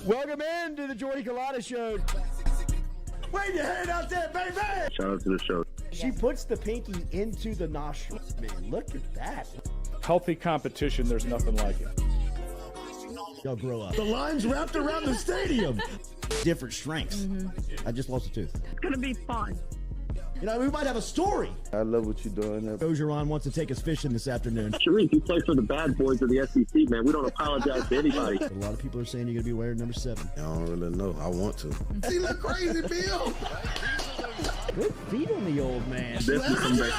Welcome into the Jordy Culotta Show. Wave your hand out there, baby! Shout out to the show. She puts the pinky into the nostril. Man, look at that. Healthy competition, there's nothing like it. Y'all grow up. The line's wrapped around the stadium. Different strengths. I just lost a tooth. It's going to be fun. You know, we might have a story. I love what you're doing. Ogeron wants to take us fishing this afternoon. Sharif, you play for the bad boys of the SEC, man. We don't apologize to anybody. A lot of people are saying you're going to be wearing number 7. I don't really know. I want to. He look crazy, Bill. Good feet on the old man. Definitely come back.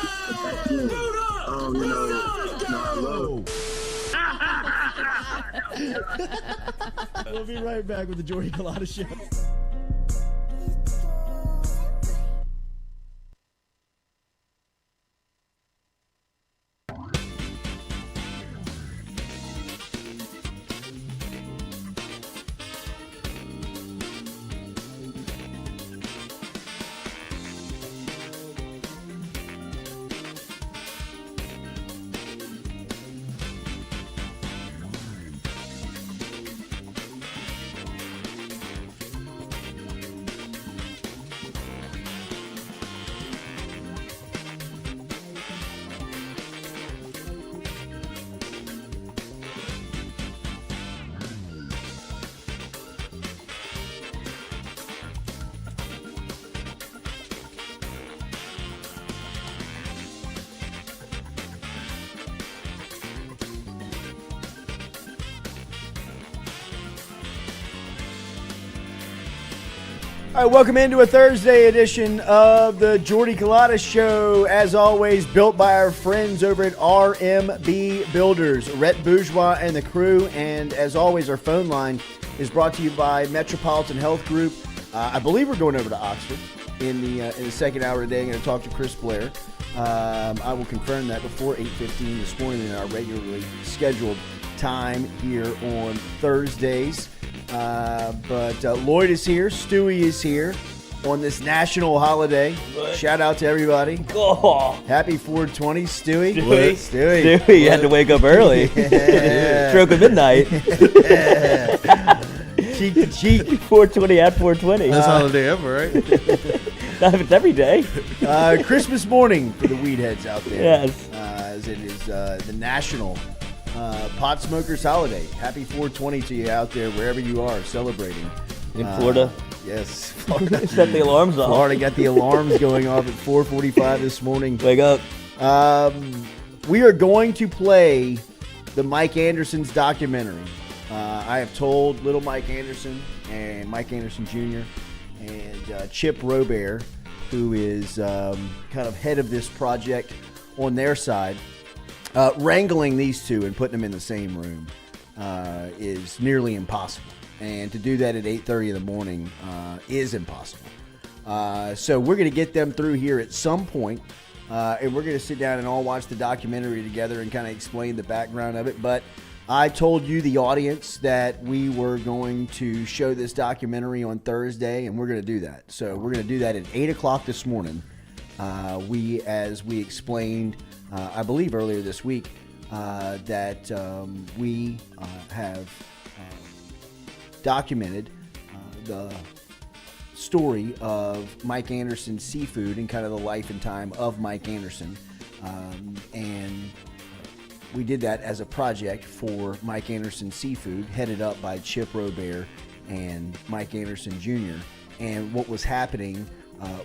I love. We'll be right back with the Jordy Culotta Show. All right, welcome into a Thursday edition of the Jordy Culotta Show. As always, built by our friends over at RMB Builders, Rhett Bourgeois and the crew. And as always, our phone line is brought to you by Metropolitan Health Group. I believe we're going over to Oxford in the second hour today. I'm going to talk to Chris Blair. I will confirm that before 8:15 this morning in our regularly scheduled time here on Thursdays. But Lloyd is here. Stewie is here on this national holiday. What? Shout out to everybody. Oh. Happy 420, Stewie. Stewie, you had to wake up early. Yeah. Stroke of midnight. Cheek to cheek. 420 at 420. Best holiday ever, right? Not if it's every day. Christmas morning for the weed heads out there. Yes. As it is the national pot smokers holiday. Happy 420 to you out there wherever you are celebrating. In Florida? Yes. Florida. Set the alarms off. Florida got the alarms going off at 4:45 this morning. Wake up. We are going to play the Mike Anderson's documentary. I have told little Mike Anderson and Mike Anderson Jr. and Chip Robert, who is kind of head of this project on their side, wrangling these two and putting them in the same room is nearly impossible. And to do that at 8:30 in the morning is impossible. So we're going to get them through here at some point, and we're going to sit down and all watch the documentary together and kind of explain the background of it. But I told you, the audience, that we were going to show this documentary on Thursday, and we're going to do that. So we're going to do that at 8 o'clock this morning. As we explained, I believe earlier this week, that we have documented the story of Mike Anderson Seafood and kind of the life and time of Mike Anderson. And we did that as a project for Mike Anderson Seafood, headed up by Chip Robert and Mike Anderson Jr. And what was happening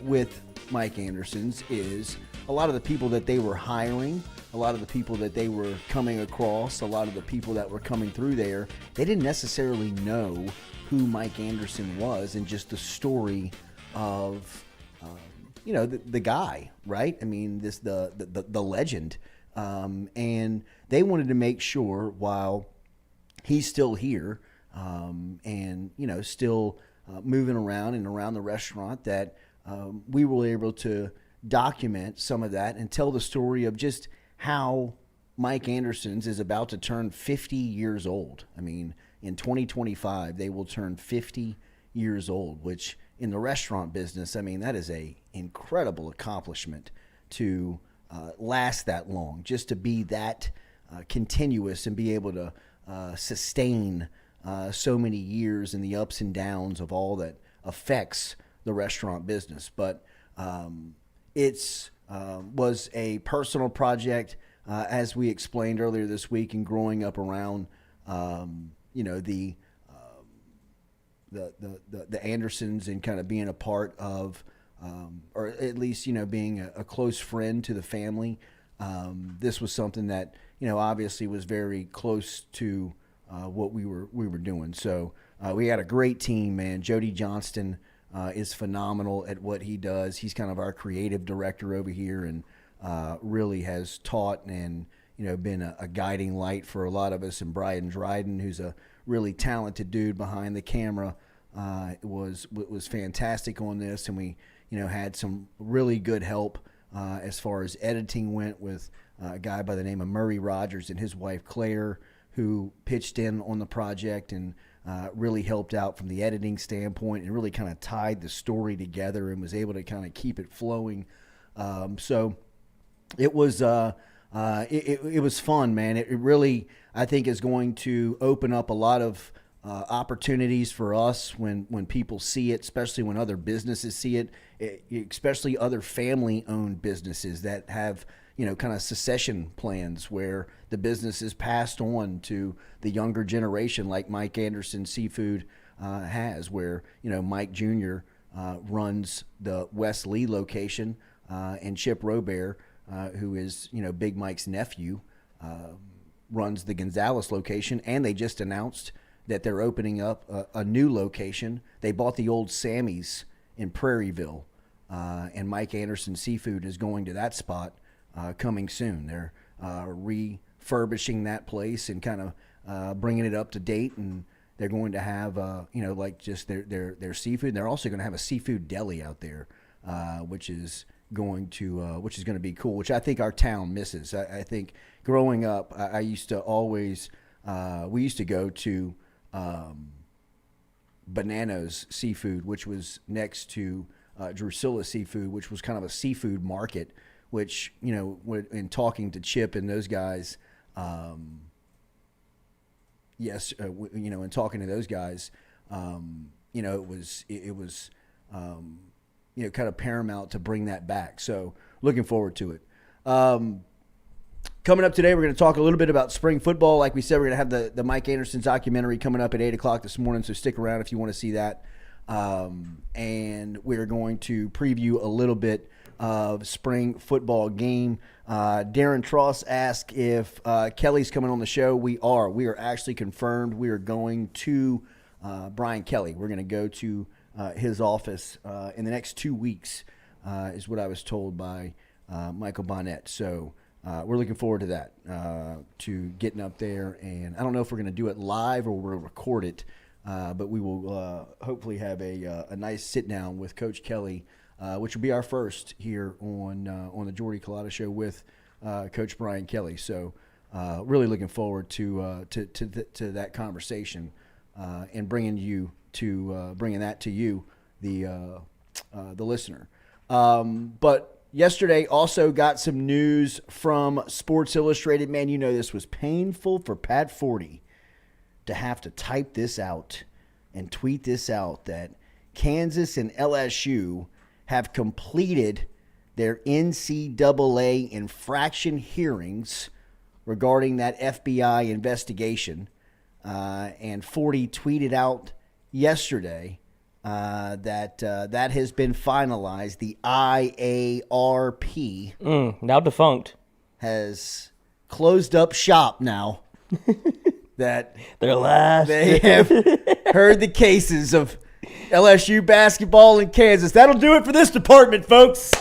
with Mike Anderson's is a lot of the people that they were hiring, a lot of the people that they were coming across, a lot of the people that were coming through there, they didn't necessarily know who Mike Anderson was and just the story of, the guy, right? I mean, the legend. And they wanted to make sure while he's still here and, still moving around and around the restaurant that we were able to document some of that and tell the story of just how Mike Anderson's is about to turn 50 years old. I mean, in 2025, they will turn 50 years old, which in the restaurant business, I mean, that is a incredible accomplishment to last that long, just to be that continuous and be able to sustain so many years and the ups and downs of all that affects the restaurant business. But it's was a personal project, as we explained earlier this week, and growing up around the Andersons and kind of being a part of, or at least being a close friend to the family. This was something that obviously was very close to what we were doing. So we had a great team, man. Jordy Johnston is phenomenal at what he does. He's kind of our creative director over here, and really has taught and been a guiding light for a lot of us. And Brian Dryden, who's a really talented dude behind the camera, was fantastic on this. And we had some really good help as far as editing went, with a guy by the name of Murray Rogers and his wife Claire, who pitched in on the project and really helped out from the editing standpoint, and really kind of tied the story together and was able to kind of keep it flowing. So it was it was fun, man. It really, I think, is going to open up a lot of opportunities for us when people see it, especially when other businesses see it, especially other family-owned businesses that have kind of succession plans where the business is passed on to the younger generation, like Mike Anderson Seafood has, where Mike Jr. Runs the West Lee location, and Chip Robert, who is Big Mike's nephew, runs the Gonzales location. And they just announced that they're opening up a new location. They bought the old Sammy's in Prairieville, and Mike Anderson Seafood is going to that spot coming soon. They're refurbishing that place and kind of bringing it up to date, and they're going to have like just their seafood. They're also going to have a seafood deli out there, which is going to be cool, which I think our town misses. I think growing up, I used to always we used to go to Bananas Seafood, which was next to Drusilla Seafood, which was kind of a seafood market, which, in talking to Chip and those guys, in talking to those guys, it was kind of paramount to bring that back. So looking forward to it. Coming up today, we're going to talk a little bit about spring football. Like we said, we're going to have the Mike Anderson documentary coming up at 8 o'clock this morning, so stick around if you want to see that. And we're going to preview a little bit of spring football game. Darren Tross asked if Kelly's coming on the show. We are actually confirmed. We are going to Brian Kelly. We're going to go to his office in the next 2 weeks, is what I was told by Michael Bonnet. So we're looking forward to that, to getting up there. And I don't know if we're going to do it live or we'll record it, but we will hopefully have a nice sit down with Coach Kelly, which will be our first here on the Jordy Culotta Show with Coach Brian Kelly. So really looking forward to that conversation and bringing that to you, the listener. But yesterday also got some news from Sports Illustrated. Man, this was painful for Pat Forty to have to type this out and tweet this out, that Kansas and LSU have completed their NCAA infraction hearings regarding that FBI investigation. And Forty tweeted out yesterday that has been finalized. The IARP, now defunct, has closed up shop now. That their last. They have heard the cases of LSU basketball in Kansas. That'll do it for this department, folks.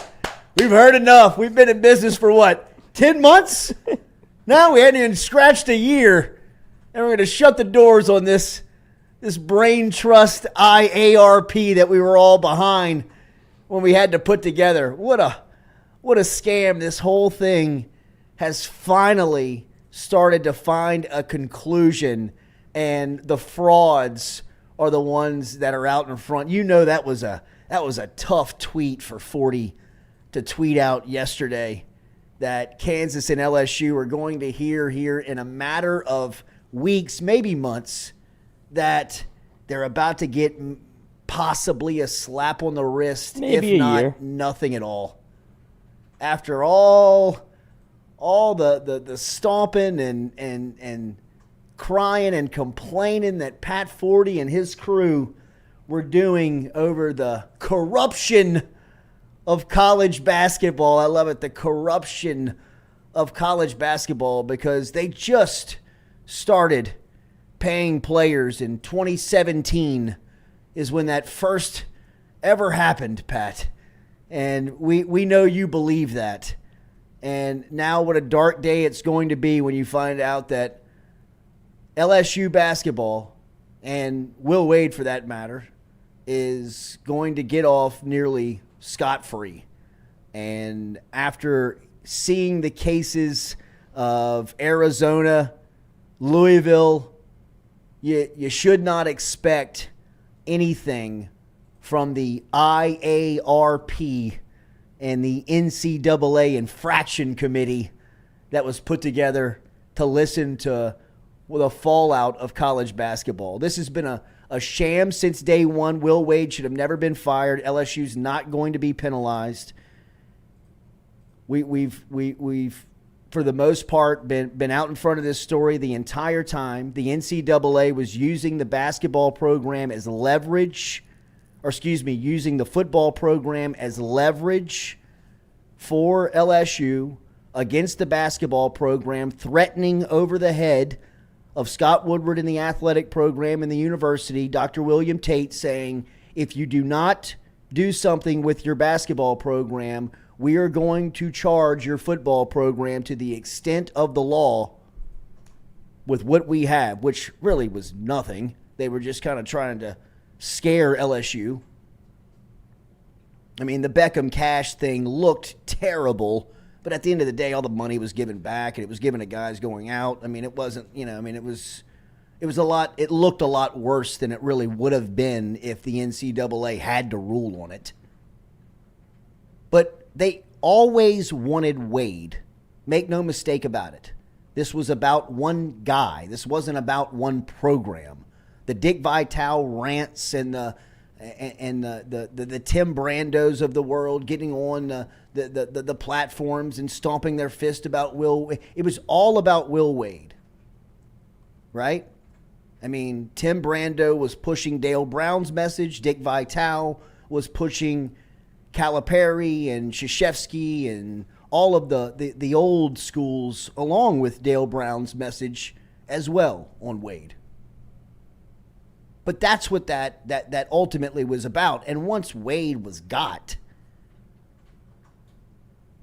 We've heard enough. We've been in business for 10 months? Now we hadn't even scratched a year. And we're going to shut the doors on this brain trust IARP that we were all behind when we had to put together. What a scam. This whole thing has finally started to find a conclusion, and the frauds are the ones that are out in front. That was a tough tweet for 40 to tweet out yesterday, that Kansas and LSU are going to hear here in a matter of weeks, maybe months, that they're about to get possibly a slap on the wrist, Maybe if a not year. nothing at all. After all the stomping and crying and complaining that Pat Forty and his crew were doing over the corruption of college basketball. I love it, the corruption of college basketball, because they just started paying players in 2017 is when that first ever happened, Pat. And we know you believe that. And now what a dark day it's going to be when you find out that LSU basketball, and Will Wade for that matter, is going to get off nearly scot-free. And after seeing the cases of Arizona, Louisville, you should not expect anything from the IARP and the NCAA infraction committee that was put together to listen to the fallout of college basketball. This has been a sham since day one. Will Wade should have never been fired. LSU's not going to be penalized. We've for the most part been out in front of this story the entire time. The NCAA was using the basketball program as leverage, using the football program as leverage for LSU against the basketball program, threatening over the head of Scott Woodward in the athletic program in the university, Dr. William Tate, saying, if you do not do something with your basketball program, we are going to charge your football program to the extent of the law with what we have, which really was nothing. They were just kind of trying to scare LSU. I mean, the Beckham Cash thing looked terrible, but at the end of the day, all the money was given back, and it was given to guys going out. I mean, it wasn't, it was a lot. It looked a lot worse than it really would have been if the NCAA had to rule on it. But they always wanted Wade. Make no mistake about it. This was about one guy. This wasn't about one program. The Dick Vitale rants and the Tim Brandos of the world getting on the platforms and stomping their fist about Will. It was all about Will Wade, right? I mean, Tim Brando was pushing Dale Brown's message. Dick Vitale was pushing Calipari and Krzyzewski and all of the old schools along with Dale Brown's message as well on Wade. But that's what that ultimately was about. And once Wade was got,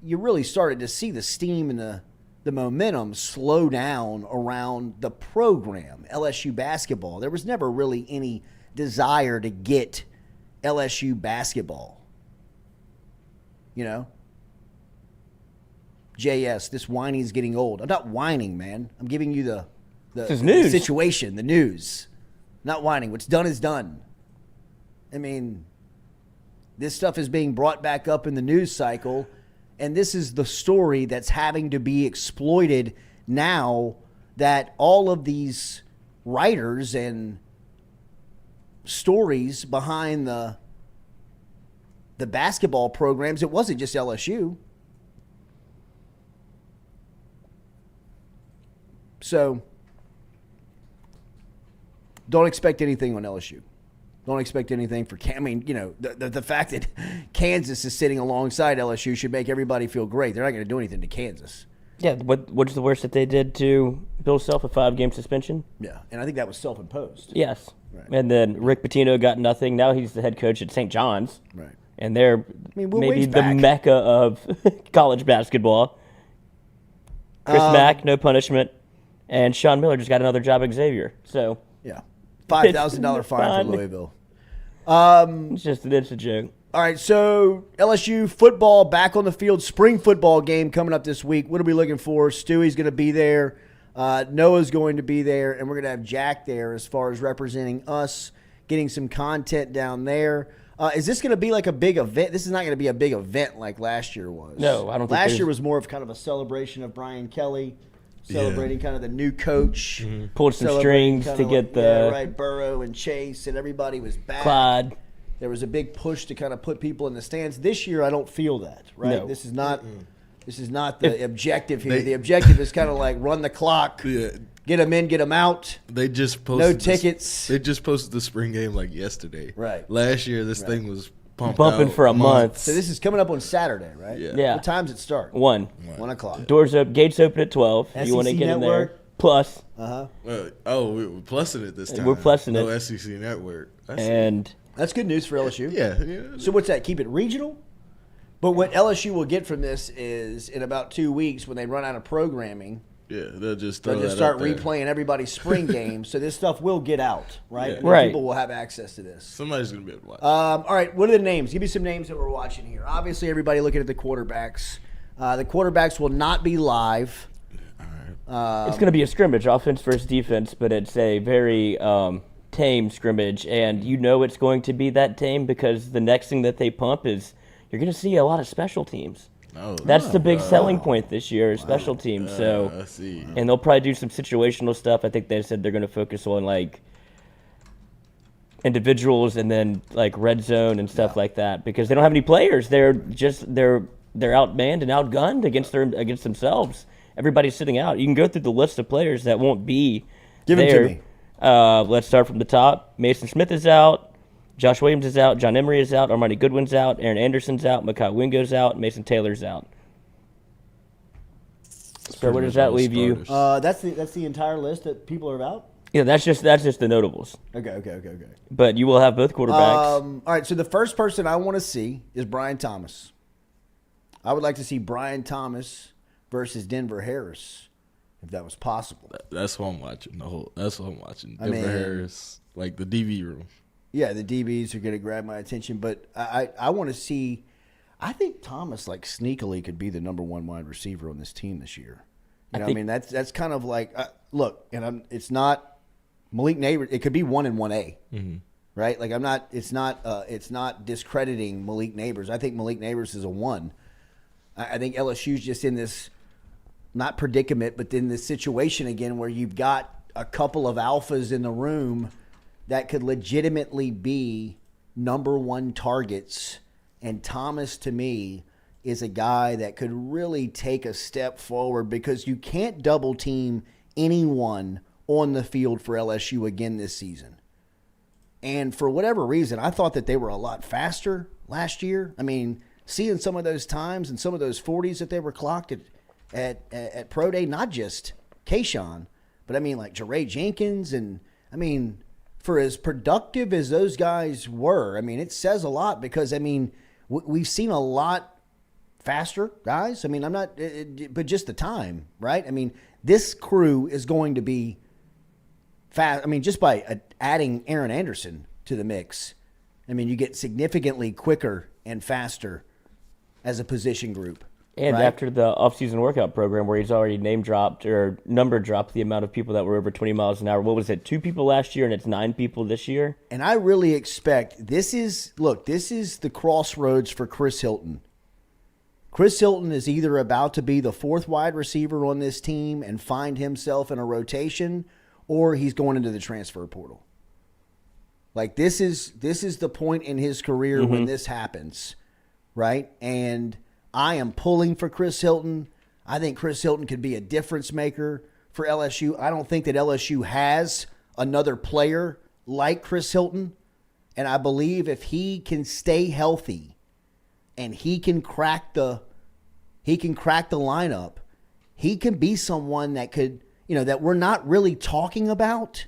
you really started to see the steam and the momentum slow down around the program, LSU basketball. There was never really any desire to get LSU basketball. JS, this whining's getting old. I'm not whining, man. I'm giving you the situation, the news. Not whining. What's done is done. I mean, this stuff is being brought back up in the news cycle, and this is the story that's having to be exploited now that all of these writers and stories behind the basketball programs, it wasn't just LSU. So don't expect anything on LSU. Don't expect anything for the fact that Kansas is sitting alongside LSU should make everybody feel great. They're not going to do anything to Kansas. Yeah, what's the worst that they did to Bill Self, a 5-game suspension? Yeah, and I think that was self-imposed. Yes. Right. And then Rick Pitino got nothing. Now he's the head coach at St. John's. Right. And they're Will maybe Wade's the back. mecca of college basketball. Chris Mack, no punishment. And Sean Miller just got another job at Xavier. So yeah, $5,000 fine fine. for Louisville. It's a joke. All right, so LSU football back on the field. Spring football game coming up this week. What are we looking for? Stewie's going to be there. Noah's going to be there, and we're going to have Jack there as far as representing us, getting some content down there. Is this going to be like a big event? This is not going to be a big event like last year was. No, I don't think Last year was more of kind of a celebration of Brian Kelly. celebrating kind of the new coach. Pulled some Celebrating strings kinda to get like- the yeah, right, Burrow and Chase, and everybody was back. Clyde. There was a big push to kind of put people in the stands. This year, I don't feel that. Right, No. this is not. This is not the objective here. They- The objective is kind of like run the clock, Yeah. get them in, get them out. They just posted No tickets. They just posted the spring game like yesterday. Right. Last year, this thing was Bumping out for a month. So this is coming up on Saturday, right? Yeah. Yeah. What time's it start? 1. 1 o'clock. Doors up, gates open at 12. You want to SEC get in there. Network. Plus, We're plussing it this time. We're plussing no it. SEC network. and That's good news for LSU. yeah. So what's that? Keep it regional? But what LSU will get from this is in about 2 weeks when they run out of programming, Yeah, they'll just throw they'll just that start up there. replaying everybody's spring games. So this stuff will get out, right? Yeah. And then Right. People will have access to this. Somebody's gonna be able to watch. All right, what are the names? Give me some names that we're watching here. Obviously, everybody looking at the quarterbacks. The quarterbacks will not be live. it's going to be a scrimmage, offense versus defense, but it's a very tame scrimmage, and you know it's going to be that tame because the next thing that they pump is you're going to see a lot of special teams. Oh, That's the big selling point this year, special teams. So, I see. and they'll probably do some situational stuff. I think they said they're going to focus on like individuals and then like red zone and stuff like that because they don't have any players. They're outmanned and outgunned against themselves. Everybody's sitting out. You can go through the list of players that won't be Give 'em to there. me. Let's start from the top. Mason Smith is out. Josh Williams is out. John Emery is out. Armani Goodwin's out. Aaron Anderson's out. Makai Wingo's out. Mason Taylor's out. So where does that leave you? That's the entire list that people are out. Yeah, that's just the notables. Okay. But you will have both quarterbacks. All right, so the first person I want to see is Brian Thomas. I would like to see Brian Thomas versus Denver Harris, if that was possible. That's what I'm watching. That's what I'm watching. I Denver mean- Harris, like the DV room. Yeah, the DBs are going to grab my attention, but I want to see. I think Thomas like sneakily could be the number one wide receiver on this team this year. You know, I mean that's kind of like look, and it's not Malik Neighbors. It could be 1 and 1A, right? Like I'm not. It's not discrediting Malik Neighbors. I think Malik Neighbors is a 1. I think LSU's just in this not predicament, but in this situation again where you've got a couple of alphas in the room that could legitimately be number one targets. And Thomas, to me, is a guy that could really take a step forward because you can't double team anyone on the field for LSU again this season. And for whatever reason, I thought that they were a lot faster last year. I mean, seeing some of those times and some of those 40s that they were clocked at Pro Day, not just Kayshawn, but I mean like Jeray Jenkins and I mean, for as productive as those guys were, I mean, it says a lot because, I mean, we've seen a lot faster guys. I mean, I'm not, but just the time, right? I mean, this crew is going to be fast. I mean, just by adding Aaron Anderson to the mix, I mean, you get significantly quicker and faster as a position group. And right? after the offseason workout program where he's already name dropped or number dropped the amount of people that were over 20 miles an hour, what was it, 2 people last year and it's 9 people this year? And I really expect this is the crossroads for Chris Hilton. Chris Hilton is either about to be the 4th wide receiver on this team and find himself in a rotation, or he's going into the transfer portal. Like this is the point in his career when this happens, right? And I am pulling for Chris Hilton. I think Chris Hilton could be a difference maker for LSU. I don't think that LSU has another player like Chris Hilton. And I believe if he can stay healthy and he can crack the lineup, he can be someone that could, that we're not really talking about,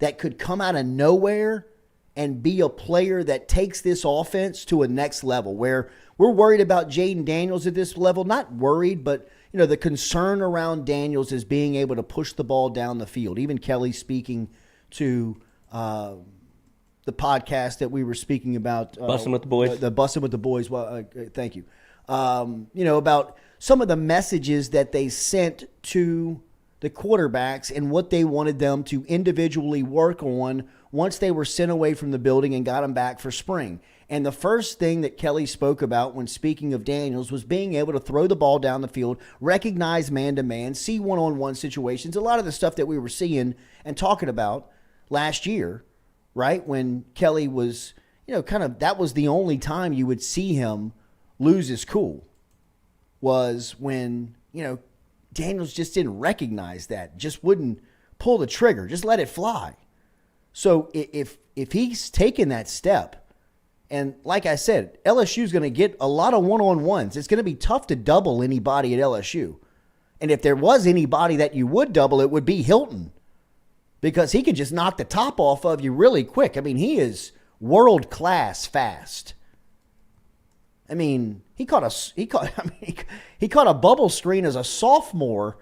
that could come out of nowhere and be a player that takes this offense to a next level where we're worried about Jaden Daniels at this level. Not worried, but the concern around Daniels is being able to push the ball down the field. Even Kelly speaking to the podcast that we were speaking about. Bussin' with the Boys. The Bussin' with the Boys. Well, thank you. About some of the messages that they sent to the quarterbacks and what they wanted them to individually work on once they were sent away from the building and got them back for spring. And the first thing that Kelly spoke about when speaking of Daniels was being able to throw the ball down the field, recognize man-to-man, see one-on-one situations, a lot of the stuff that we were seeing and talking about last year, right? When Kelly was, that was the only time you would see him lose his cool, was when, Daniels just didn't recognize that, just wouldn't pull the trigger, just let it fly. So if he's taken that step, and like I said, LSU is going to get a lot of one-on-ones. It's going to be tough to double anybody at LSU. And if there was anybody that you would double, it would be Hilton, because he could just knock the top off of you really quick. I mean, he is world-class fast. I mean, he caught a bubble screen as a sophomore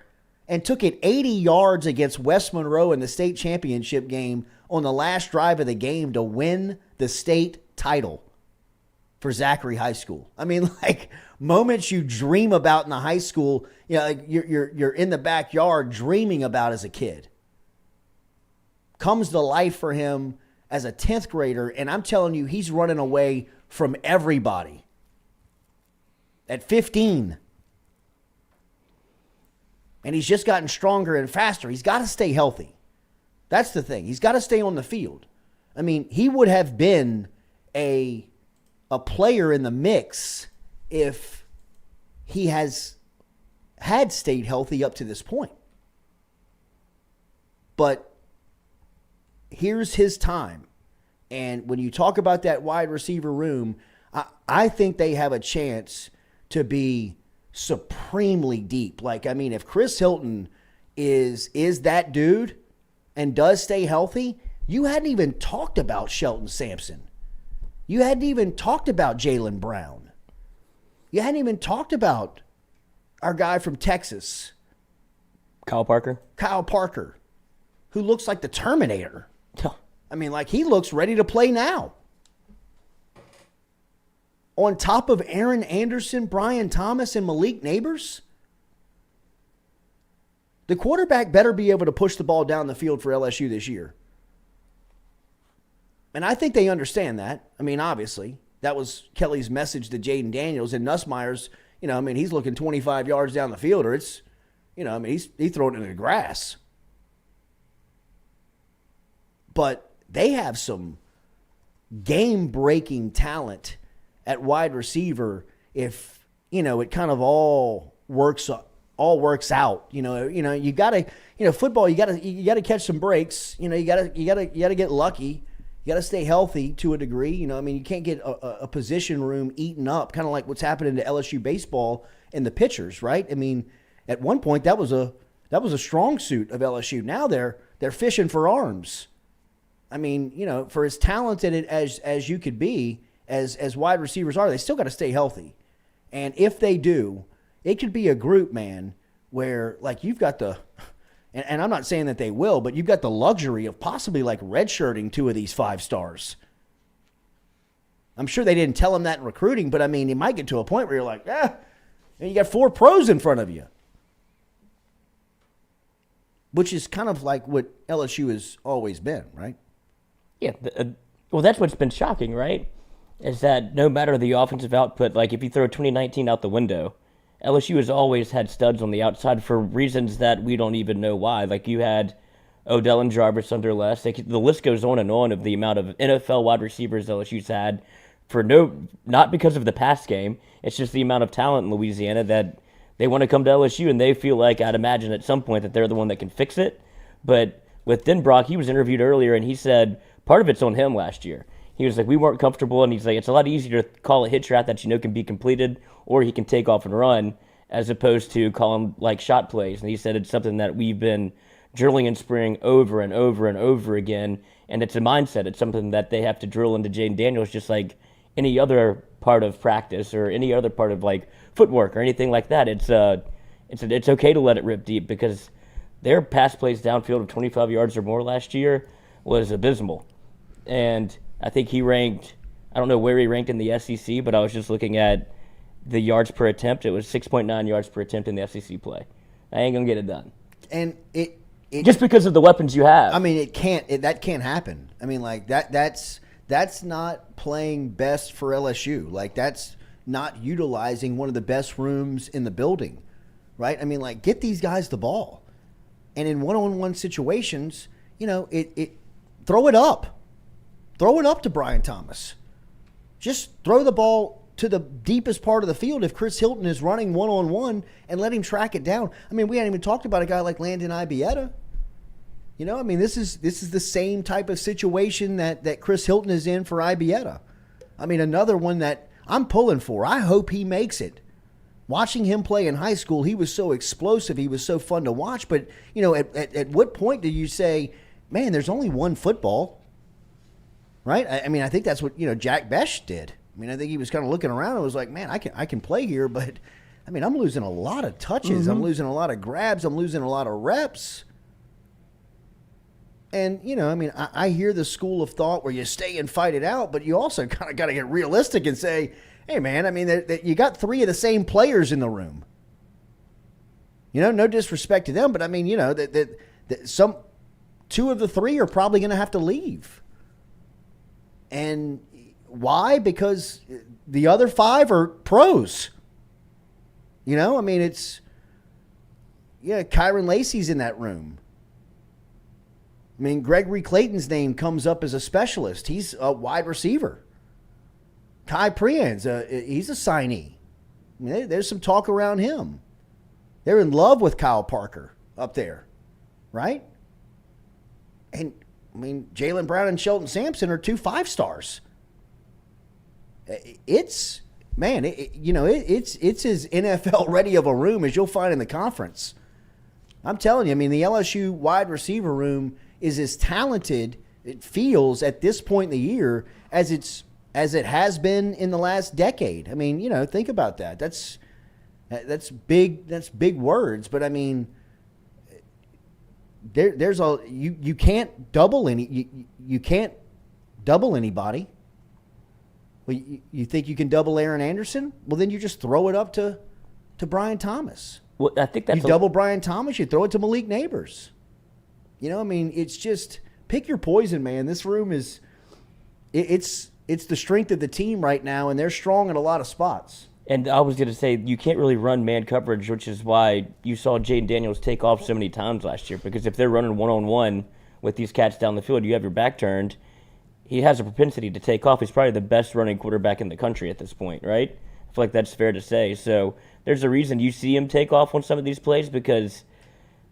and took it 80 yards against West Monroe in the state championship game on the last drive of the game to win the state title for Zachary High School. I mean, like, moments you dream about in the high school, like you're in the backyard dreaming about as a kid, comes to life for him as a 10th grader. And I'm telling you, he's running away from everybody at 15. And he's just gotten stronger and faster. He's got to stay healthy. That's the thing. He's got to stay on the field. I mean, he would have been a player in the mix if he had stayed healthy up to this point. But here's his time. And when you talk about that wide receiver room, I think they have a chance to be supremely deep. Like, I mean, if Chris Hilton is that dude and does stay healthy, you hadn't even talked about Shelton Sampson. You hadn't even talked about Jaylen Brown. You hadn't even talked about our guy from Texas, Kyle Parker, who looks like the Terminator. I mean, like, he looks ready to play now. On top of Aaron Anderson, Brian Thomas, and Malik Neighbors, the quarterback better be able to push the ball down the field for LSU this year. And I think they understand that. I mean, obviously, that was Kelly's message to Jaden Daniels. And Nussmeier's, he's looking 25 yards down the field, or it's, he's throwing it in the grass. But they have some game-breaking talent at wide receiver if, it kind of all works out. You gotta, football, you gotta catch some breaks. You gotta get lucky. You got to stay healthy to a degree. You can't get a position room eaten up, kind of like what's happening to LSU baseball and the pitchers, right? I mean, at one point that was a strong suit of LSU. Now they're fishing for arms. I mean, for as talented as you could be, as wide receivers are, they still got to stay healthy. And if they do, it could be a group, man, where like you've got the. And I'm not saying that they will, but you've got the luxury of possibly like redshirting 2 of these 5 stars. I'm sure they didn't tell him that in recruiting, but I mean, you might get to a point where you're like, and you got 4 pros in front of you. Which is kind of like what LSU has always been, right? Yeah. Well, that's what's been shocking, right? Is that no matter the offensive output, like if you throw 2019 out the window, LSU has always had studs on the outside for reasons that we don't even know why. Like you had Odell and Jarvis under less. The list goes on of the amount of NFL wide receivers LSU's had not because of the pass game. It's just the amount of talent in Louisiana that they want to come to LSU, and they feel like, I'd imagine at some point, that they're the one that can fix it. But with Denbrock, he was interviewed earlier, and he said part of it's on him last year. He was like, we weren't comfortable, and he's like, it's a lot easier to call a hitch route that can be completed, or he can take off and run, as opposed to calling like shot plays. And he said it's something that we've been drilling in spring over and over and over again, and it's a mindset. It's something that they have to drill into Jaden Daniels, just like any other part of practice or any other part of like footwork or anything like that. It's okay to let it rip deep, because their pass plays downfield of 25 yards or more last year was abysmal. And I think he ranked, I don't know where he ranked in the SEC, but I was just looking at the yards per attempt. It was 6.9 yards per attempt in the SEC play. I ain't going to get it done. And it just because of the weapons you have. I mean, that can't happen. I mean, like that's that's not playing best for LSU. Like, that's not utilizing one of the best rooms in the building, right? I mean, like, get these guys the ball. And in one-on-one situations, you know, it throw it up. Throw it up to Brian Thomas. Just throw the ball to the deepest part of the field if Chris Hilton is running one-on-one and let him track it down. I mean, we hadn't even talked about a guy like Landon Ibieta. You know, I mean, this is the same type of situation that Chris Hilton is in for Ibieta. I mean, another one that I'm pulling for. I hope he makes it. Watching him play in high school, he was so explosive. He was so fun to watch. But, you know, at what point do you say, man, there's only one football, right? I mean, I think that's what, you know, Jack Besh did. I mean, I think he was kind of looking around and was like, man, I can play here, but, I mean, I'm losing a lot of touches. Mm-hmm. I'm losing a lot of grabs. I'm losing a lot of reps. And, you know, I mean, I hear the school of thought where you stay and fight it out, but you also kind of got to get realistic and say, hey, man, I mean, you got three of the same players in the room. You know, no disrespect to them, but I mean, you know, that two of the three are probably going to have to leave. And why? Because the other five are pros. You know, I mean, Kyron Lacey's in that room. I mean, Gregory Clayton's name comes up as a specialist. He's a wide receiver. Kai Prian's, he's a signee. I mean, there's some talk around him. They're in love with Kyle Parker up there, right? And, I mean, Jaylen Brown and Shelton Sampson are 2 5-stars. It's as NFL ready of a room as you'll find in the conference. I'm telling you, I mean, the LSU wide receiver room is as talented, it feels, at this point in the year as it has been in the last decade. I mean, you know, think about that. That's big words, but I mean, you can't double you can't double anybody. Well, you think you can double Aaron Anderson? Well, then you just throw it up to Brian Thomas. Well, I think that's you double Brian Thomas, you throw it to Malik Neighbors. You know, I mean, it's just pick your poison, man. This room is it's the strength of the team right now, and they're strong in a lot of spots. And I was going to say, you can't really run man coverage, which is why you saw Jaden Daniels take off so many times last year. Because if they're running one-on-one with these cats down the field, you have your back turned, he has a propensity to take off. He's probably the best running quarterback in the country at this point, right? I feel like that's fair to say. So there's a reason you see him take off on some of these plays, because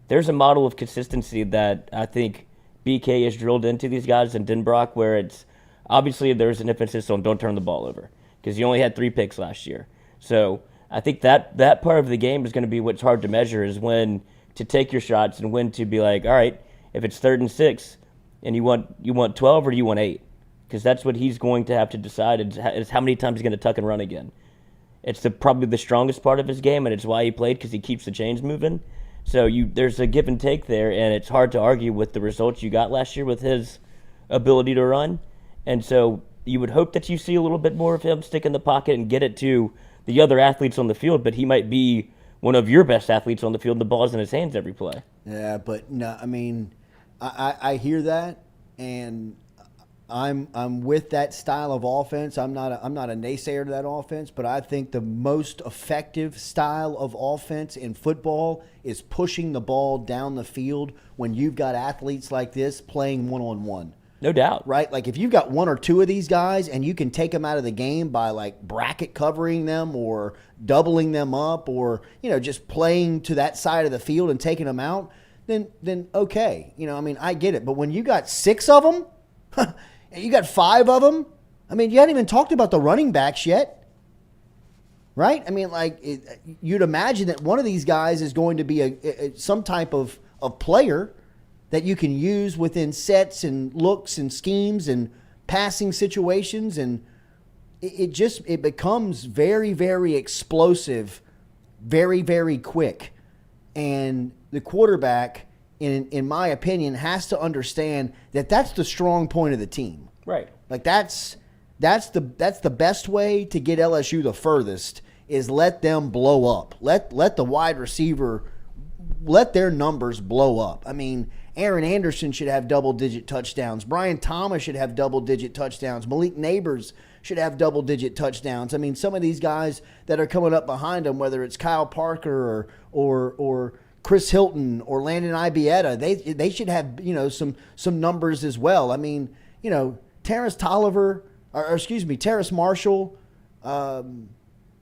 there's a model of consistency that I think BK has drilled into these guys in Denbrock, where it's obviously there's an emphasis on don't turn the ball over, because you only had 3 picks last year. So I think that part of the game is going to be what's hard to measure, is when to take your shots and when to be like, all right, if it's 3rd and 6 and you want 12 or do you want 8? Because that's what he's going to have to decide, is how many times he's going to tuck and run again. It's probably the strongest part of his game, and it's why he played, because he keeps the chains moving. So there's a give and take there, and it's hard to argue with the results you got last year with his ability to run. And so you would hope that you see a little bit more of him stick in the pocket and get it to the other athletes on the field, but he might be one of your best athletes on the field. The ball's in his hands every play. Yeah, but no, I mean, I hear that, and I'm with that style of offense. I'm not a naysayer to that offense, but I think the most effective style of offense in football is pushing the ball down the field when you've got athletes like this playing one-on-one. No doubt. Right? Like, if you've got 1 or 2 of these guys and you can take them out of the game by, like, bracket covering them or doubling them up or, you know, just playing to that side of the field and taking them out, then okay. You know, I mean, I get it. But when you got 6 of them, and you got 5 of them, I mean, you hadn't even talked about the running backs yet. Right? I mean, like, you'd imagine that one of these guys is going to be some type of player that you can use within sets and looks and schemes and passing situations, and it becomes very, very explosive, very, very quick. And the quarterback, in my opinion, has to understand that that's the strong point of the team. Right. Like, that's the best way to get LSU the furthest, is let them blow up. Let the wide receiver, let their numbers blow up. I mean, Aaron Anderson should have double-digit touchdowns. Brian Thomas should have double-digit touchdowns. Malik Neighbors should have double-digit touchdowns. I mean, some of these guys that are coming up behind them, whether it's Kyle Parker or Chris Hilton or Landon Ibieta, they should have, some numbers as well. I mean, Terrace Marshall,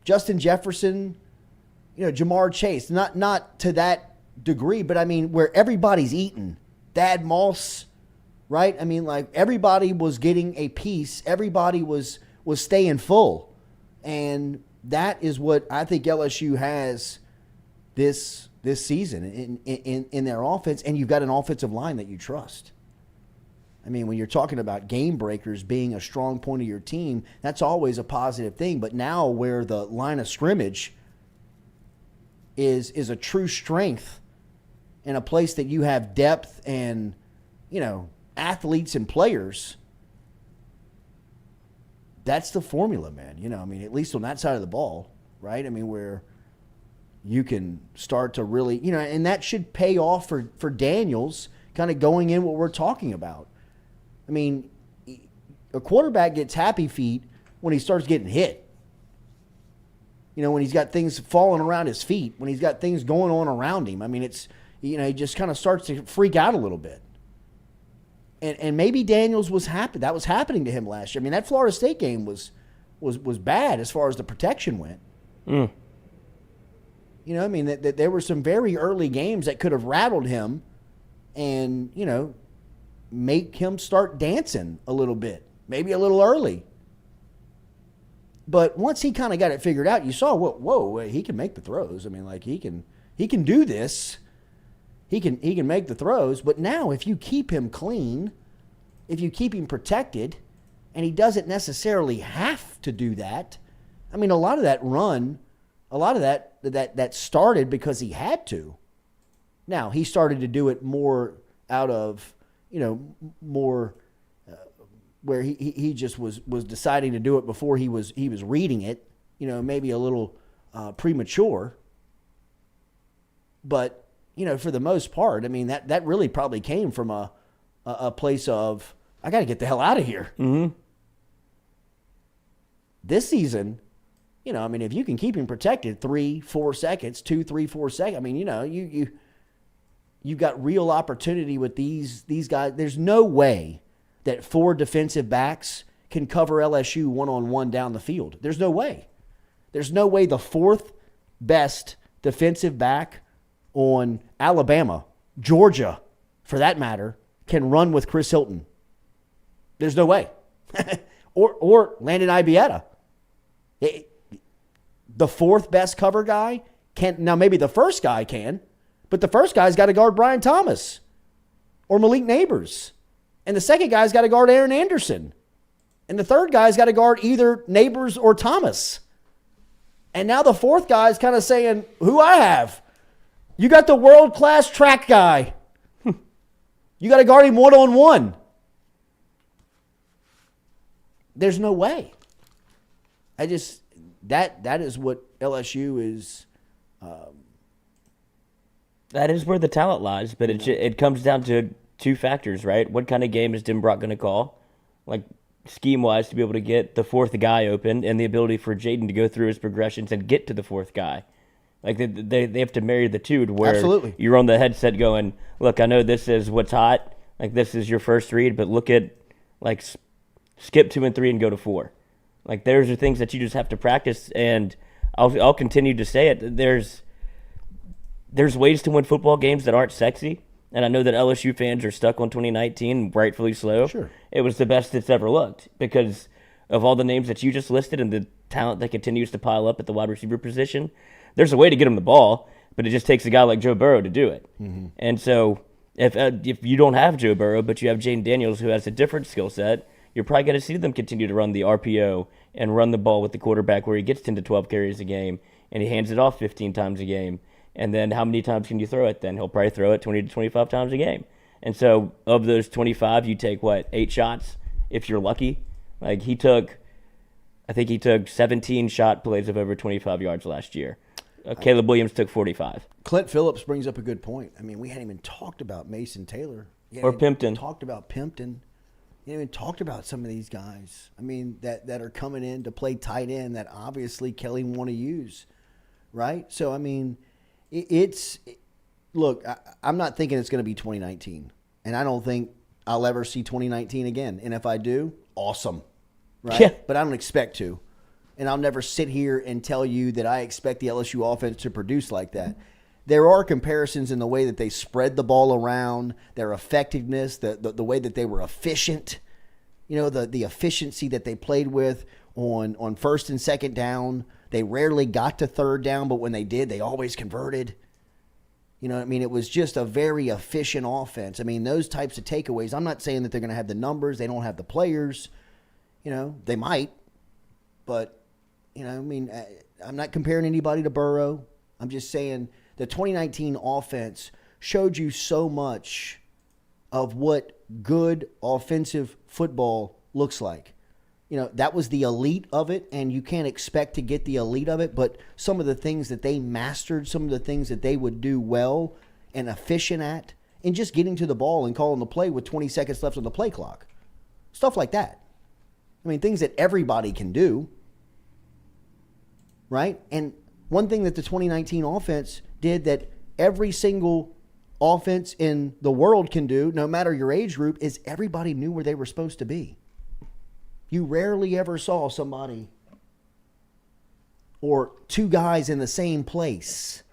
Justin Jefferson, Jamar Chase, not to that degree, but I mean, where everybody's eating. Thad Moss, right? I mean, like, everybody was getting a piece. Everybody was staying full. And that is what I think LSU has this season in their offense. And you've got an offensive line that you trust. I mean, when you're talking about game breakers being a strong point of your team, that's always a positive thing. But now where the line of scrimmage is a true strength in a place that you have depth and, athletes and players, that's the formula, man. I mean, at least on that side of the ball, right? I mean, where you can start to really, and that should pay off for Daniels kind of going in what we're talking about. I mean, a quarterback gets happy feet when he starts getting hit. When he's got things falling around his feet, when he's got things going on around him. I mean, it's, he just kind of starts to freak out a little bit. And maybe Daniels was happy. That was happening to him last year. I mean, that Florida State game was bad as far as the protection went. I mean, that there were some very early games that could have rattled him and, make him start dancing a little bit, maybe a little early. But once he kind of got it figured out, you saw, whoa, he can make the throws. I mean, like, he can do this. He can make the throws. But now if you keep him clean, if you keep him protected, and he doesn't necessarily have to do that. I mean, a lot of that started because he had to. Now, he started to do it more out of, more where he just was deciding to do it before he was reading it, maybe a little premature. But, for the most part, I mean, that really probably came from a place of, I got to get the hell out of here. Mm-hmm. This season, I mean, if you can keep him protected 3-4 seconds, 2-3-4 seconds, I mean, you've got real opportunity with these guys. There's no way that 4 defensive backs can cover LSU one-on-one down the field. There's no way. There's no way the 4th best defensive back on Alabama, Georgia, for that matter, can run with Chris Hilton. There's no way. or Landon Ibieta. The 4th best cover guy can't. Now, maybe the first guy can, but the first guy's got to guard Brian Thomas or Malik Neighbors. And the second guy's got to guard Aaron Anderson. And the third guy's got to guard either Neighbors or Thomas. And now the 4th guy's kind of saying, who I have? You got the world-class track guy. You got to guard him one-on-one. There's no way. That is what LSU is. That is where the talent lies, but it comes down to 2 factors, right? What kind of game is Dim Brock going to call? Like, scheme-wise, to be able to get the 4th guy open and the ability for Jaden to go through his progressions and get to the 4th guy. Like, they have to marry the two to where Absolutely. You're on the headset going, look, I know this is what's hot. Like, this is your first read, but look at, like, skip 2 and 3 and go to 4. Like, those are things that you just have to practice, and I'll continue to say it. There's ways to win football games that aren't sexy, and I know that LSU fans are stuck on 2019, rightfully so. Sure. It was the best it's ever looked because of all the names that you just listed and the talent that continues to pile up at the wide receiver position. There's a way to get him the ball, but it just takes a guy like Joe Burrow to do it. Mm-hmm. And so if you don't have Joe Burrow, but you have Jaden Daniels who has a different skill set, you're probably going to see them continue to run the RPO and run the ball with the quarterback where he gets 10 to 12 carries a game and he hands it off 15 times a game. And then how many times can you throw it then? He'll probably throw it 20 to 25 times a game. And so of those 25, you take, 8 shots if you're lucky? Like I think he took 17 shot plays of over 25 yards last year. Caleb Williams took 45. Clint Phillips brings up a good point. I mean, we hadn't even talked about Mason Taylor. Or Pimpton. Talked about Pimpton. You haven't even talked about some of these guys. I mean, that are coming in to play tight end that obviously Kelly want to use, right? So, I mean, look, I'm not thinking it's going to be 2019. And I don't think I'll ever see 2019 again. And if I do, awesome, right? Yeah. But I don't expect to. And I'll never sit here and tell you that I expect the LSU offense to produce like that. There are comparisons in the way that they spread the ball around, their effectiveness, the way that they were efficient, the efficiency that they played with on first and second down. They rarely got to third down, but when they did, they always converted. You know what I mean? It was just a very efficient offense. I mean, those types of takeaways, I'm not saying that they're going to have the numbers. They don't have the players. They might. But, I mean, I'm not comparing anybody to Burrow. I'm just saying the 2019 offense showed you so much of what good offensive football looks like. That was the elite of it, and you can't expect to get the elite of it, but some of the things that they mastered, some of the things that they would do well and efficient at, and just getting to the ball and calling the play with 20 seconds left on the play clock. Stuff like that. I mean, things that everybody can do, right? And one thing that the 2019 offense did that every single offense in the world can do, no matter your age group, is everybody knew where they were supposed to be. You rarely ever saw somebody or two guys in the same place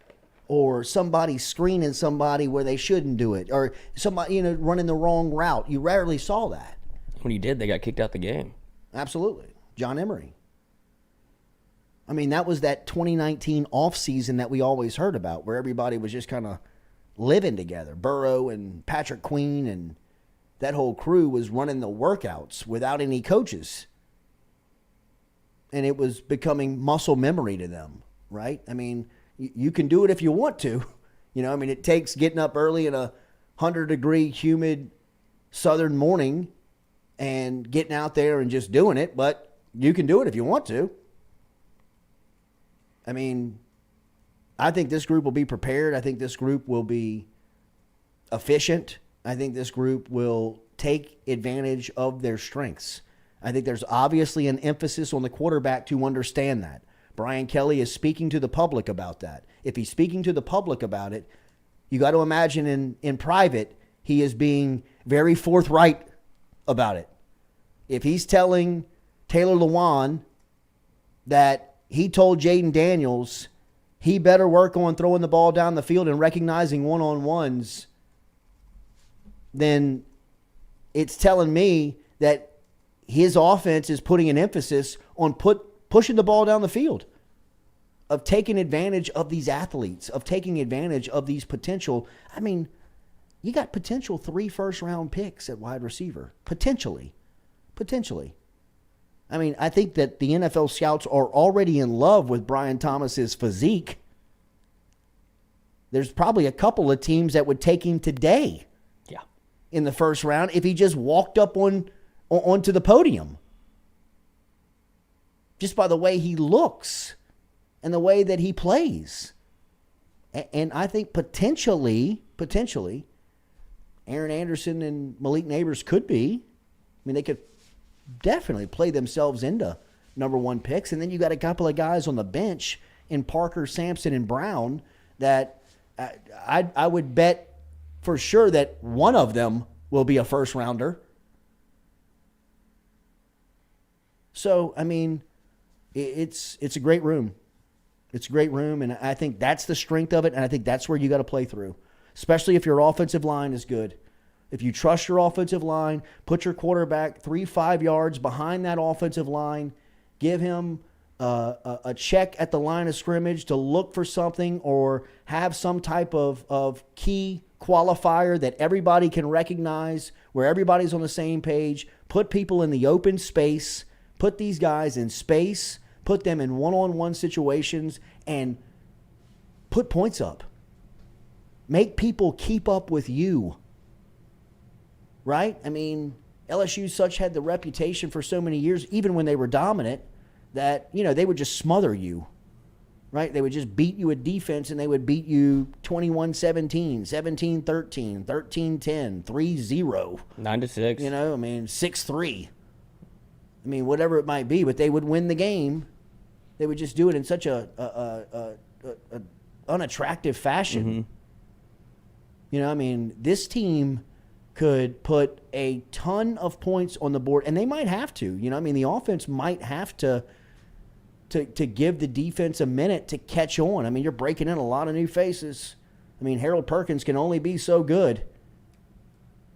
or somebody screening somebody where they shouldn't do it or somebody, running the wrong route. You rarely saw that. When he did, they got kicked out the game. Absolutely. John Emery. I mean, that was that 2019 offseason that we always heard about where everybody was just kind of living together. Burrow and Patrick Queen and that whole crew was running the workouts without any coaches. And it was becoming muscle memory to them, right? I mean, you can do it if you want to. It takes getting up early in a 100-degree humid southern morning and getting out there and just doing it, but you can do it if you want to. I mean, I think this group will be prepared. I think this group will be efficient. I think this group will take advantage of their strengths. I think there's obviously an emphasis on the quarterback to understand that. Brian Kelly is speaking to the public about that. If he's speaking to the public about it, you got to imagine in private, he is being very forthright about it. If he's telling Taylor Lewan that he told Jaden Daniels he better work on throwing the ball down the field and recognizing one-on-ones, then it's telling me that his offense is putting an emphasis on pushing the ball down the field, of taking advantage of these athletes, of taking advantage of these potential. I mean, you got potential 3 first-round picks at wide receiver, potentially. I mean, I think that the NFL scouts are already in love with Brian Thomas's physique. There's probably a couple of teams that would take him today. Yeah. In the first round if he just walked up onto the podium. Just by the way he looks and the way that he plays. And I think potentially, Aaron Anderson and Malik Neighbors could be. I mean, they could definitely play themselves into number 1 picks. And then you got a couple of guys on the bench in Parker, Sampson, and Brown that I would bet for sure that one of them will be a first rounder. So, I mean, it's a great room. It's a great room, and I think that's the strength of it, and I think that's where you got to play through, especially if your offensive line is good. If you trust your offensive line, put your quarterback 3-5 yards behind that offensive line, give him a check at the line of scrimmage to look for something or have some type of key qualifier that everybody can recognize, where everybody's on the same page, put people in the open space, put these guys in space, put them in one-on-one situations, and put points up. Make people keep up with you. Right? I mean, LSU had the reputation for so many years, even when they were dominant, that, they would just smother you. right? They would just beat you at defense, and they would beat you 21-17, 17-13, 13-10, 3-0. 9-6. You know, I mean, 6-3. I mean, whatever it might be, but they would win the game. They would just do it in such a unattractive fashion. Mm-hmm. You know, I mean, this team could put a ton of points on the board, and they might have to. You know, I mean, the offense might have to give the defense a minute to catch on. I mean, you're breaking in a lot of new faces. I mean, Harold Perkins can only be so good,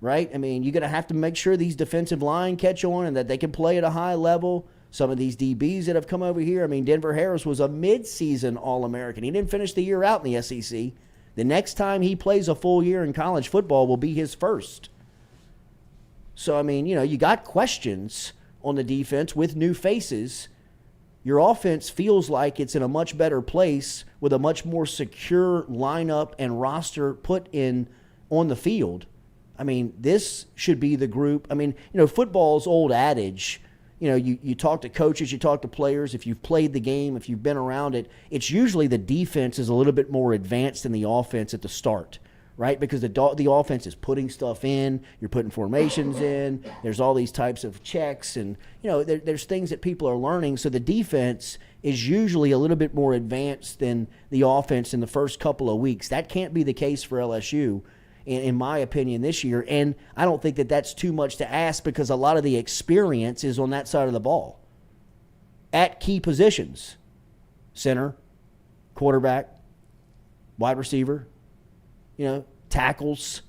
right? I mean, you're going to have to make sure these defensive line catch on and that they can play at a high level. Some of these DBs that have come over here, I mean, Denver Harris was a midseason All-American. He didn't finish the year out in the SEC. The next time he plays a full year in college football will be his first. So, I mean, you know, you got questions on the defense with new faces. Your offense feels like it's in a much better place with a much more secure lineup and roster put in on the field. I mean, this should be the group. I mean, you know, football's old adage. You know, you talk to coaches, you talk to players. If you've played the game, if you've been around it, it's usually the defense is a little bit more advanced than the offense at the start, right? Because the offense is putting stuff in, you're putting formations in, there's all these types of checks, and, you know, there's things that people are learning. So the defense is usually a little bit more advanced than the offense in the first couple of weeks. That can't be the case for LSU. In my opinion, this year. And I don't think that that's too much to ask because a lot of the experience is on that side of the ball at key positions. Center, quarterback, wide receiver, you know, tackles.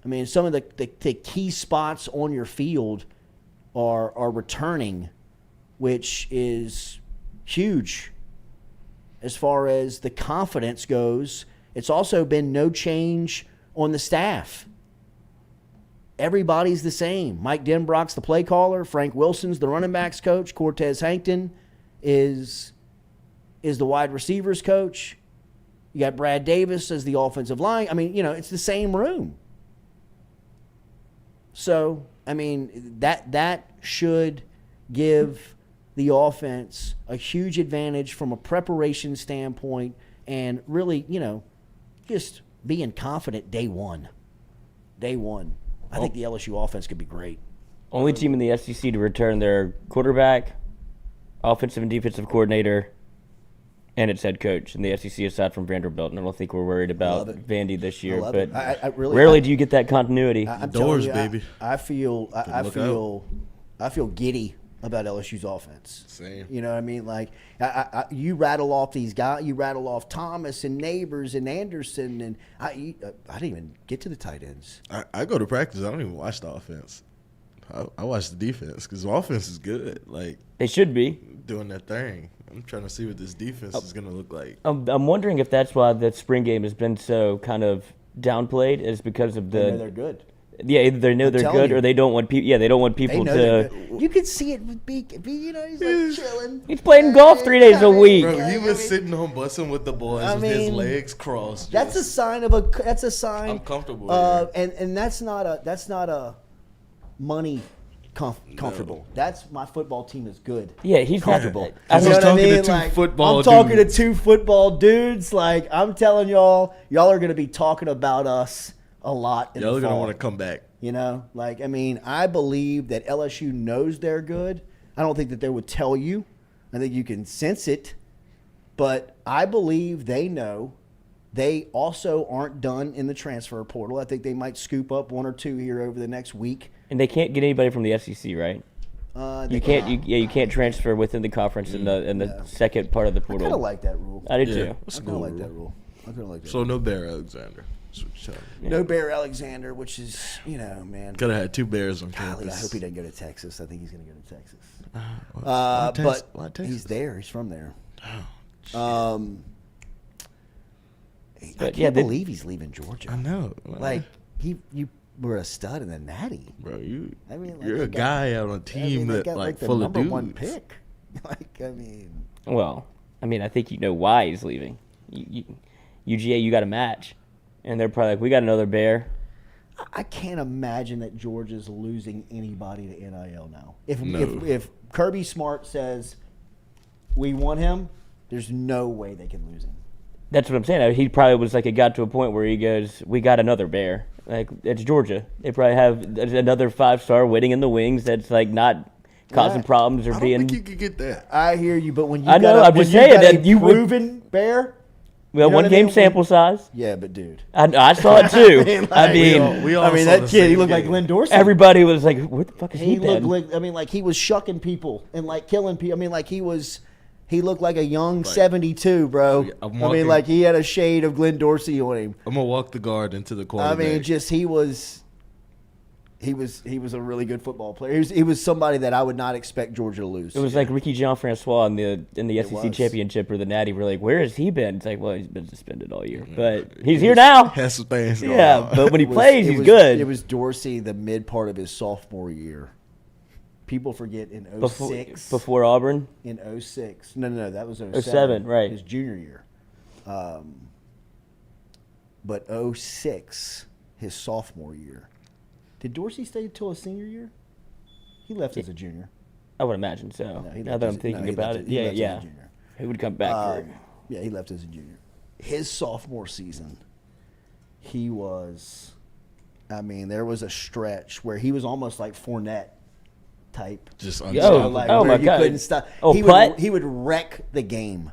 I mean, some of the key spots on your field are returning, which is huge as far as the confidence goes. It's also been no change on the staff. Everybody's the same. Mike Denbrock's the play caller. Frank Wilson's the running backs coach. Cortez Hankton is the wide receivers coach. You got Brad Davis as the offensive line. I mean, you know, it's the same room. So, I mean, that should give the offense a huge advantage from a preparation standpoint and really, you know, just being confident day one. I think the LSU offense could be great. Only team in the SEC to return their quarterback, offensive and defensive coordinator, and its head coach in the SEC aside from Vanderbilt. And I don't think we're worried about Vandy this year. But I rarely do you get that continuity. I'm Doors, telling you, baby. I feel giddy about LSU's offense. Same. You know what I mean? Like, you rattle off these guys. You rattle off Thomas and Neighbors and Anderson, and I didn't even get to the tight ends. I go to practice. I don't even watch the offense. I watch the defense because the offense is good. Like, They should be. doing that thing. I'm trying to see what this defense is going to look like. I'm wondering if that's why the spring game has been so kind of downplayed, is because of They know they're good. Yeah, either they know they're good or they don't want people. Yeah, they don't want people to. You can see it with Beak. You know, he's like chilling. He's playing golf 3 days a week. Bro, he was sitting home busting with the boys with his legs crossed. That's a sign of a. That's a sign. I'm comfortable here. And that's not a money comfortable. No. That's my football team is good. Yeah, he's comfortable. I was talking to two football I'm talking to two football dudes. Like, I'm telling y'all are going to be talking about us a lot in the fall. Y'all are going to want to come back. You know, like, I mean, I believe that LSU knows they're good. I don't think that they would tell you. I think you can sense it. But I believe they know. They also aren't done in the transfer portal. I think they might scoop up 1 or 2 here over the next week. And they can't get anybody from the SEC, right? You can't transfer within the conference in the second part of the portal. I kind of like that rule. I did too. I kind of like that rule. I kind of like that. So no Bear Alexander. That's what you're telling me. No Bear Alexander, which is, you know, man. Could have had 2 Bears on Golly, campus. I hope he doesn't go to Texas. I think he's going to go to Texas. Why Texas? He's there. He's from there. Oh, I can't believe he's leaving Georgia. I know. Like, you were a stud in the Natty. Bro, like, you're a guy on a team that got, like the full number of dudes. 1 pick. Like, I mean. Well, I mean, I think you know why he's leaving. UGA, you got a match. And they're probably like, we got another Bear. I can't imagine that Georgia's losing anybody to NIL now. If Kirby Smart says, we want him, There's no way they can lose him. That's what I'm saying. He probably was like, it got to a point where he goes, we got another Bear. Like, it's Georgia. They probably have another 5-star waiting in the wings that's like not causing problems or I don't being. think you could get that. I hear you, but when you I know, got I'm just saying that you would- proven Bear. Well, You know one what I game mean? sample size. Yeah, but dude. I saw it too. I mean, we all saw that the kid, he same looked like game. Glenn Dorsey. everybody was like, "What the fuck is he He looked been?" like, I mean, like he was shucking people and like killing people. I mean, like he looked like a young 72, bro. I'm I mean, walking- like he had a shade of Glenn Dorsey on him. I'm gonna walk the guard into the I quarterback. mean, just he was a really good football player. He was somebody that I would not expect Georgia to lose. It was like Ricky Jean-Francois in the SEC was. championship or the Natty. We're like, where has he been? It's like, well, he's been suspended all year, but he's here now. has some things going Yeah, on. but when he It was- plays, it he's was- good. It was Dorsey the mid part of his sophomore year. People forget in 06. Before Auburn. In 06. No, that was 07. 07, right. His junior year. But 06, his sophomore year. Did Dorsey stay until his senior year? He left as a junior. I would imagine so. No, he Now left that as- I'm thinking no, he about left it, he yeah, left as a yeah. junior. He would come back for it. Yeah, he left as a junior. His sophomore season, he was, I mean, there was a stretch where he was almost like Fournette type. Just Yo, unstoppable. Like oh where my you God. couldn't stop. Oh, he putt? would wreck the game.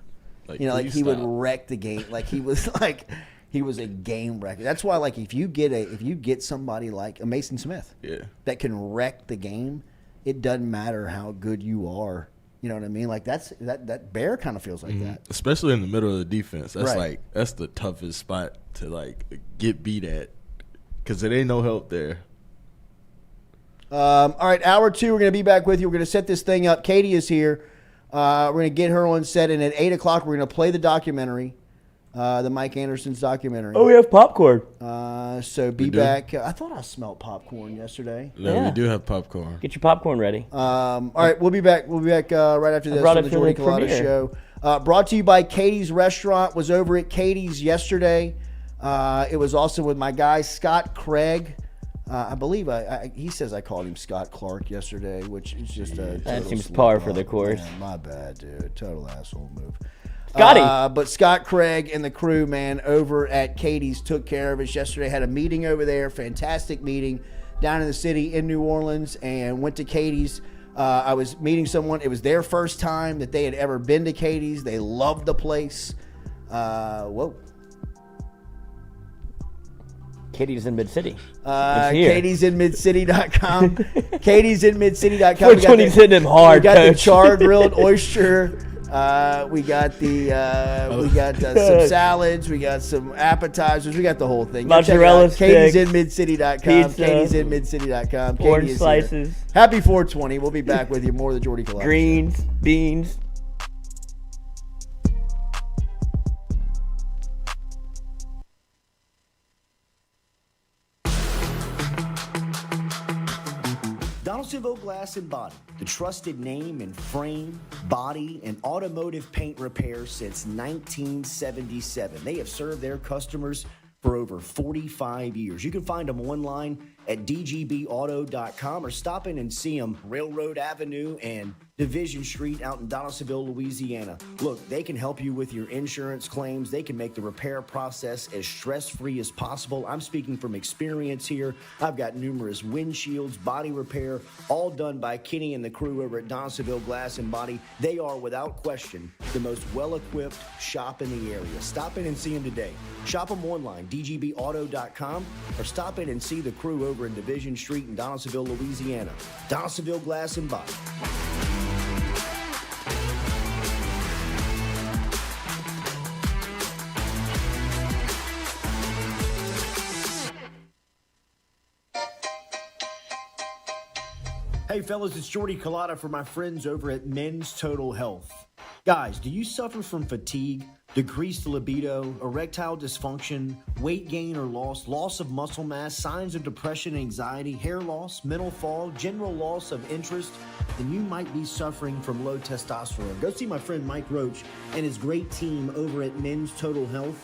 Like, You know, like please he would stop. wreck the game. Like he was like he was a game wrecker. That's why, like, if you get somebody like a Mason Smith, Yeah. that can wreck the game, it doesn't matter how good you are. You know what I mean? Like that Bear kind of feels like that. Especially in the middle of the defense. That's Right. that's the toughest spot to like get beat at, because there ain't no help there. All right, hour 2, we're going to be back with you. We're going to set this thing up. Katie is here. We're going to get her on set, and at 8 o'clock, we're going to play the documentary, the Mike Anderson's documentary. Oh, we have popcorn. So be We do? back. I thought I smelled popcorn yesterday. No, Yeah. we do have popcorn. Get your popcorn ready. All right, we'll be back. We'll be back right after this brought on it the for Jordy the Culotta premiere. Show. Brought to you by Katie's Restaurant. Was over at Katie's yesterday. It was also with my guy Scott Craig. I believe he says I called him Scott Clark yesterday, which is just a total seems slip par for up. the course. Man, my bad, dude. Total asshole move. Scotty. But Scott Craig and the crew, man, over at Katie's took care of us yesterday. Had a meeting over there, fantastic meeting down in the city in New Orleans, and went to Katie's. I was meeting someone. It was their first time that they had ever been to Katie's. They loved the place. Whoa. Katie's in Mid-City. It's here. Katie'sInMidCity.com. Katie'sInMidCity.com. 420's hitting him hard, We got the Coach. char grilled oyster. We got some salads. We got some appetizers. We got the whole thing. Go check it out. Mozzarella sticks, Katie'sInMidCity.com. pizza, Katie'sInMidCity.com. Katie Orange is here. slices, Happy 420. We'll be back with you. More of the Jordy Culotta. greens, beans. Donaldsonville Glass and Body, the trusted name in frame, body, and automotive paint repair since 1977. They have served their customers for over 45 years. You can find them online at dgbauto.com or stop in and see them Railroad Avenue and Division Street out in Donaldsonville, Louisiana. Look, they can help you with your insurance claims. They can make the repair process as stress-free as possible. I'm speaking from experience here. I've got numerous windshields, body repair, all done by Kenny and the crew over at Donaldsonville Glass and Body. They are, without question, the most well-equipped shop in the area. Stop in and see them today. Shop them online, dgbauto.com, or stop in and see the crew over in Division Street in Donaldsonville, Louisiana. Donaldsonville Glass and Body. Hey fellas, it's Jordy Culotta for my friends over at Men's Total Health. Guys, do you suffer from fatigue, decreased libido, erectile dysfunction, weight gain or loss of muscle mass, signs of depression, anxiety, hair loss, mental fog, general loss of interest? Then you might be suffering from low testosterone. Go see my friend Mike Roach and his great team over at Men's Total Health,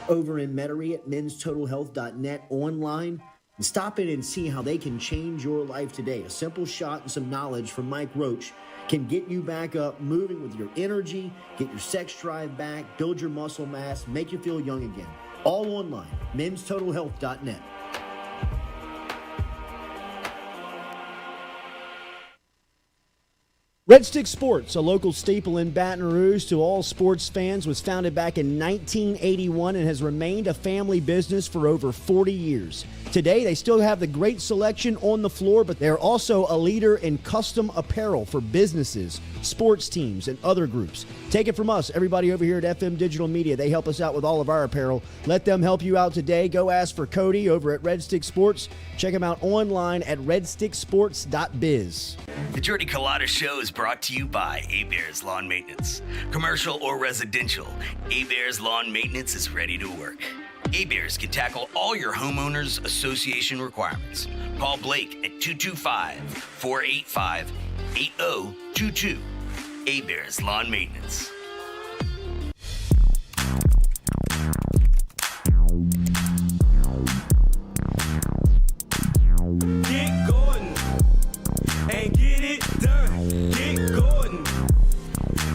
over in Metairie at menstotalhealth.net online. And stop in and see how they can change your life today. A simple shot and some knowledge from Mike Roach can get you back up, moving with your energy, get your sex drive back, build your muscle mass, make you feel young again. All online, menstotalhealth.net. Red Stick Sports, a local staple in Baton Rouge to all sports fans, was founded back in 1981 and has remained a family business for over 40 years. Today, they still have the great selection on the floor, but they're also a leader in custom apparel for businesses, sports teams, and other groups. Take it from us, everybody over here at FM Digital Media. They help us out with all of our apparel. Let them help you out today. Go ask for Cody over at Red Stick Sports. Check him out online at redsticksports.biz. The Jordy Culotta Show is brought to you by A-Bears Lawn Maintenance. Commercial or residential, A-Bears Lawn Maintenance is ready to work. A-Bears can tackle all your homeowners association requirements. Call Blake at 225-485-8022. A-Bears Lawn Maintenance. Get Gordon and get it done. Get Gordon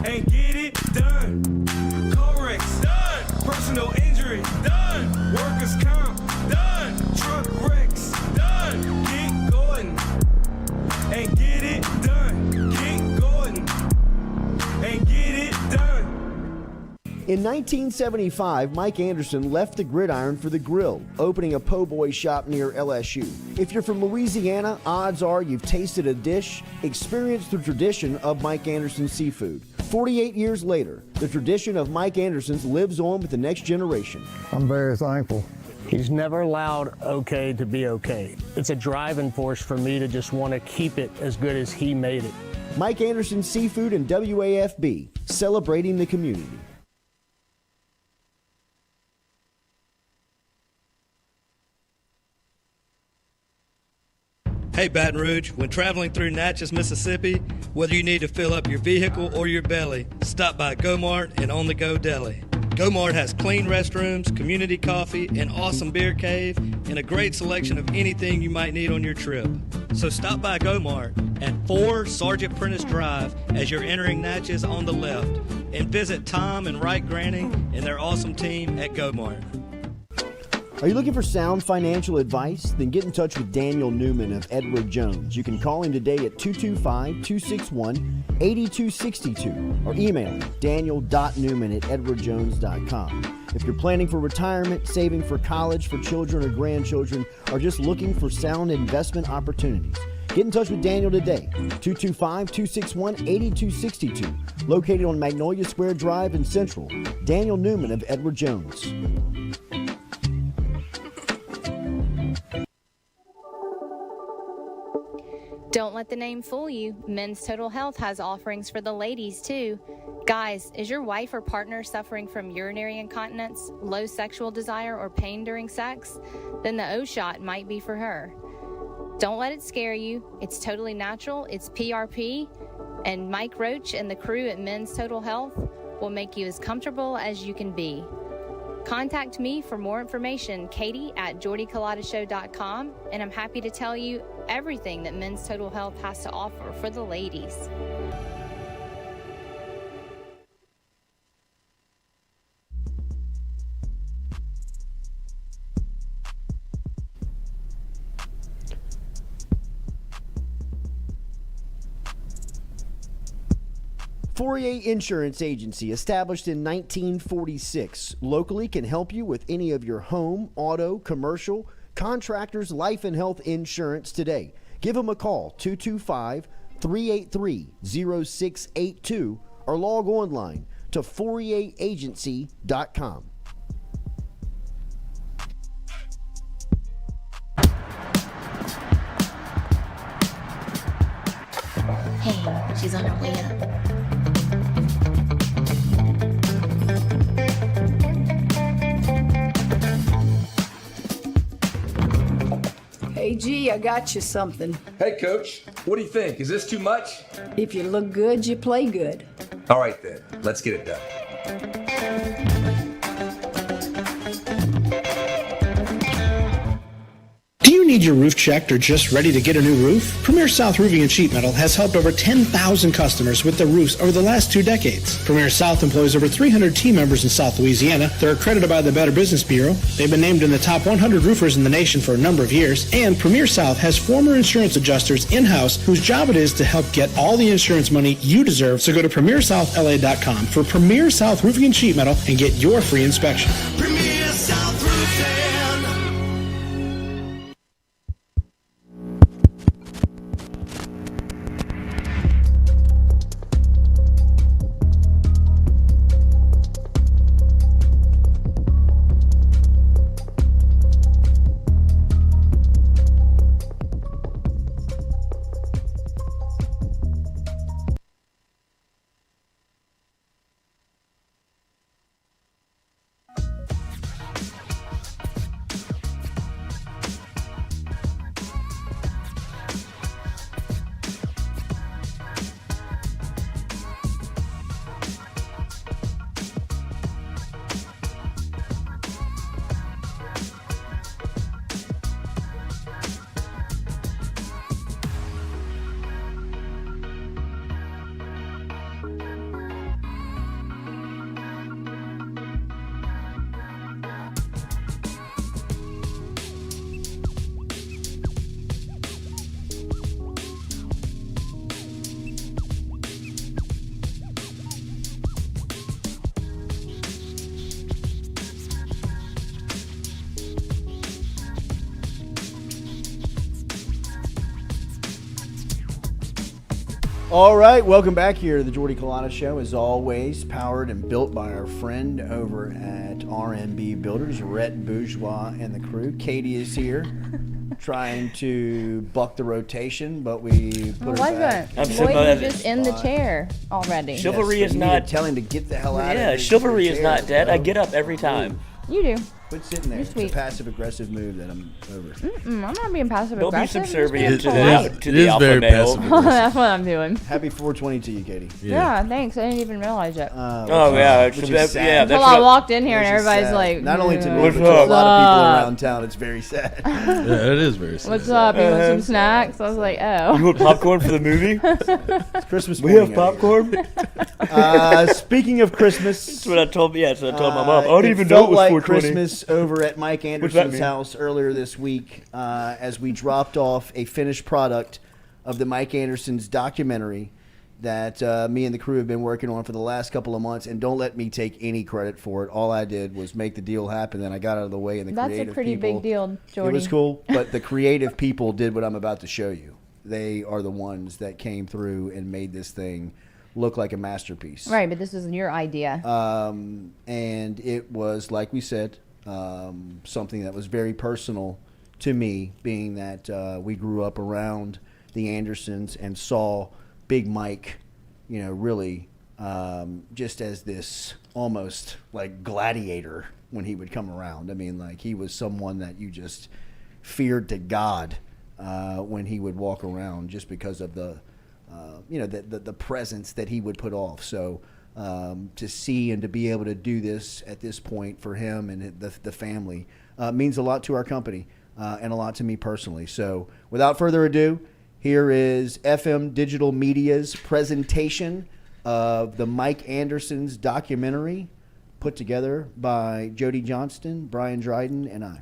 and get it done. Corrects done. Personal injury done. Workers' comp done. Truck wrecks done. Get Gordon and get it done. Get Gordon and get it done. In 1975, Mike Anderson left the gridiron for the grill, opening a po' boy shop near LSU. If you're from Louisiana, odds are you've tasted a dish, experienced the tradition of Mike Anderson's seafood. 48 years later, the tradition of Mike Anderson's lives on with the next generation. I'm very thankful. He's never allowed okay to be okay. It's a driving force for me to just want to keep it as good as he made it. Mike Anderson's Seafood and WAFB, celebrating the community. Hey Baton Rouge, when traveling through Natchez, Mississippi, whether you need to fill up your vehicle or your belly, stop by Go-Mart and On The Go Deli. Go-Mart has clean restrooms, community coffee, an awesome beer cave, and a great selection of anything you might need on your trip. So stop by Go-Mart at 4 Sergeant Prentice Drive as you're entering Natchez on the left, and visit Tom and Wright Granning and their awesome team at Go-Mart. Are you looking for sound financial advice? Then get in touch with Daniel Newman of Edward Jones. You can call him today at 225-261-8262 or email him daniel.newman@edwardjones.com. If you're planning for retirement, saving for college for children or grandchildren, or just looking for sound investment opportunities, get in touch with Daniel today, 225-261-8262, located on Magnolia Square Drive in Central. Daniel Newman of Edward Jones. Don't let the name fool you. Men's Total Health has offerings for the ladies, too. Guys, is your wife or partner suffering from urinary incontinence, low sexual desire, or pain during sex? Then the O-Shot might be for her. Don't let it scare you. It's totally natural. It's PRP. And Mike Roach and the crew at Men's Total Health will make you as comfortable as you can be. Contact me for more information, Katie at jordyculotta.com, and I'm happy to tell you everything that Men's Total Health has to offer for the ladies. Fourier Insurance Agency, established in 1946, locally can help you with any of your home, auto, commercial, contractors, life and health insurance today. Give them a call, 225-383-0682, or log online to FourierAgency.com. Hey, she's on her way up. Hey, G, I got you something. Hey, Coach. What do you think? Is this too much? If you look good, you play good. All right, then. Let's get it done. Do you you need your roof checked or just ready to get a new roof? Premier South Roofing and Sheet Metal has helped over 10,000 customers with their roofs over the last 2 decades. Premier South employs over 300 team members in South Louisiana. They're accredited by the Better Business Bureau. They've been named in the top 100 roofers in the nation for a number of years. And Premier South has former insurance adjusters in-house whose job it is to help get all the insurance money you deserve. So go to PremierSouthLA.com for Premier South Roofing and Sheet Metal and get your free inspection. Premier South Roofing. All right, welcome back here to the Jordy Culotta Show, as always, powered and built by our friend over at RMB Builders, Rhett Bourgeois and the crew. Katie is here, trying to buck the rotation, but we put her back. Boy, you just in the chair already. Chivalry Yes, is but you need not. to tell him to get the hell out of Yeah, here. chivalry is not dead. I get up every time. You do. Quit sitting there. You're It's a sweet. passive-aggressive move that I'm over. I'm not being passive Don't be aggressive. subservient to polite. the alpha male. That's what I'm doing. Happy 420 to you, Katie. Yeah, thanks. I didn't even realize it. Oh yeah, Which is sad. Until I walked in here and Which is everybody's sad. like, not only to me, What's but to a up? lot of people around town. It's very sad. Yeah, it is very sad. "What's up? You want some snacks?" I was like, "Oh." You want popcorn for the movie? It's Christmas We morning. have popcorn. Speaking of Christmas, That's what I told. Yeah, so I told my mom. I don't it even know felt it was like 420. Christmas over at Mike that Anderson's mean? house earlier this week as we dropped off a finished product of the Mike Anderson's documentary that me and the crew have been working on for the last couple of months. And don't let me take any credit for it. All I did was make the deal happen. Then I got out of the way, and the That's creative a pretty people, big deal, Jordy. It was cool, but the creative people did what I'm about to show you. They are the ones that came through and made this thing look like a masterpiece. Right, but this was your idea. And it was, like we said, something that was very personal to me, being that we grew up around the Andersons and saw Big Mike, really just as this almost like gladiator when he would come around. I mean, like, he was someone that you just feared to God when he would walk around, just because of the the presence that he would put off. So to see and to be able to do this at this point for him and the family means a lot to our company and a lot to me personally. So without further ado, here is FM Digital Media's presentation of the Mike Anderson's documentary, put together by Jody Johnston, Brian Dryden, and I.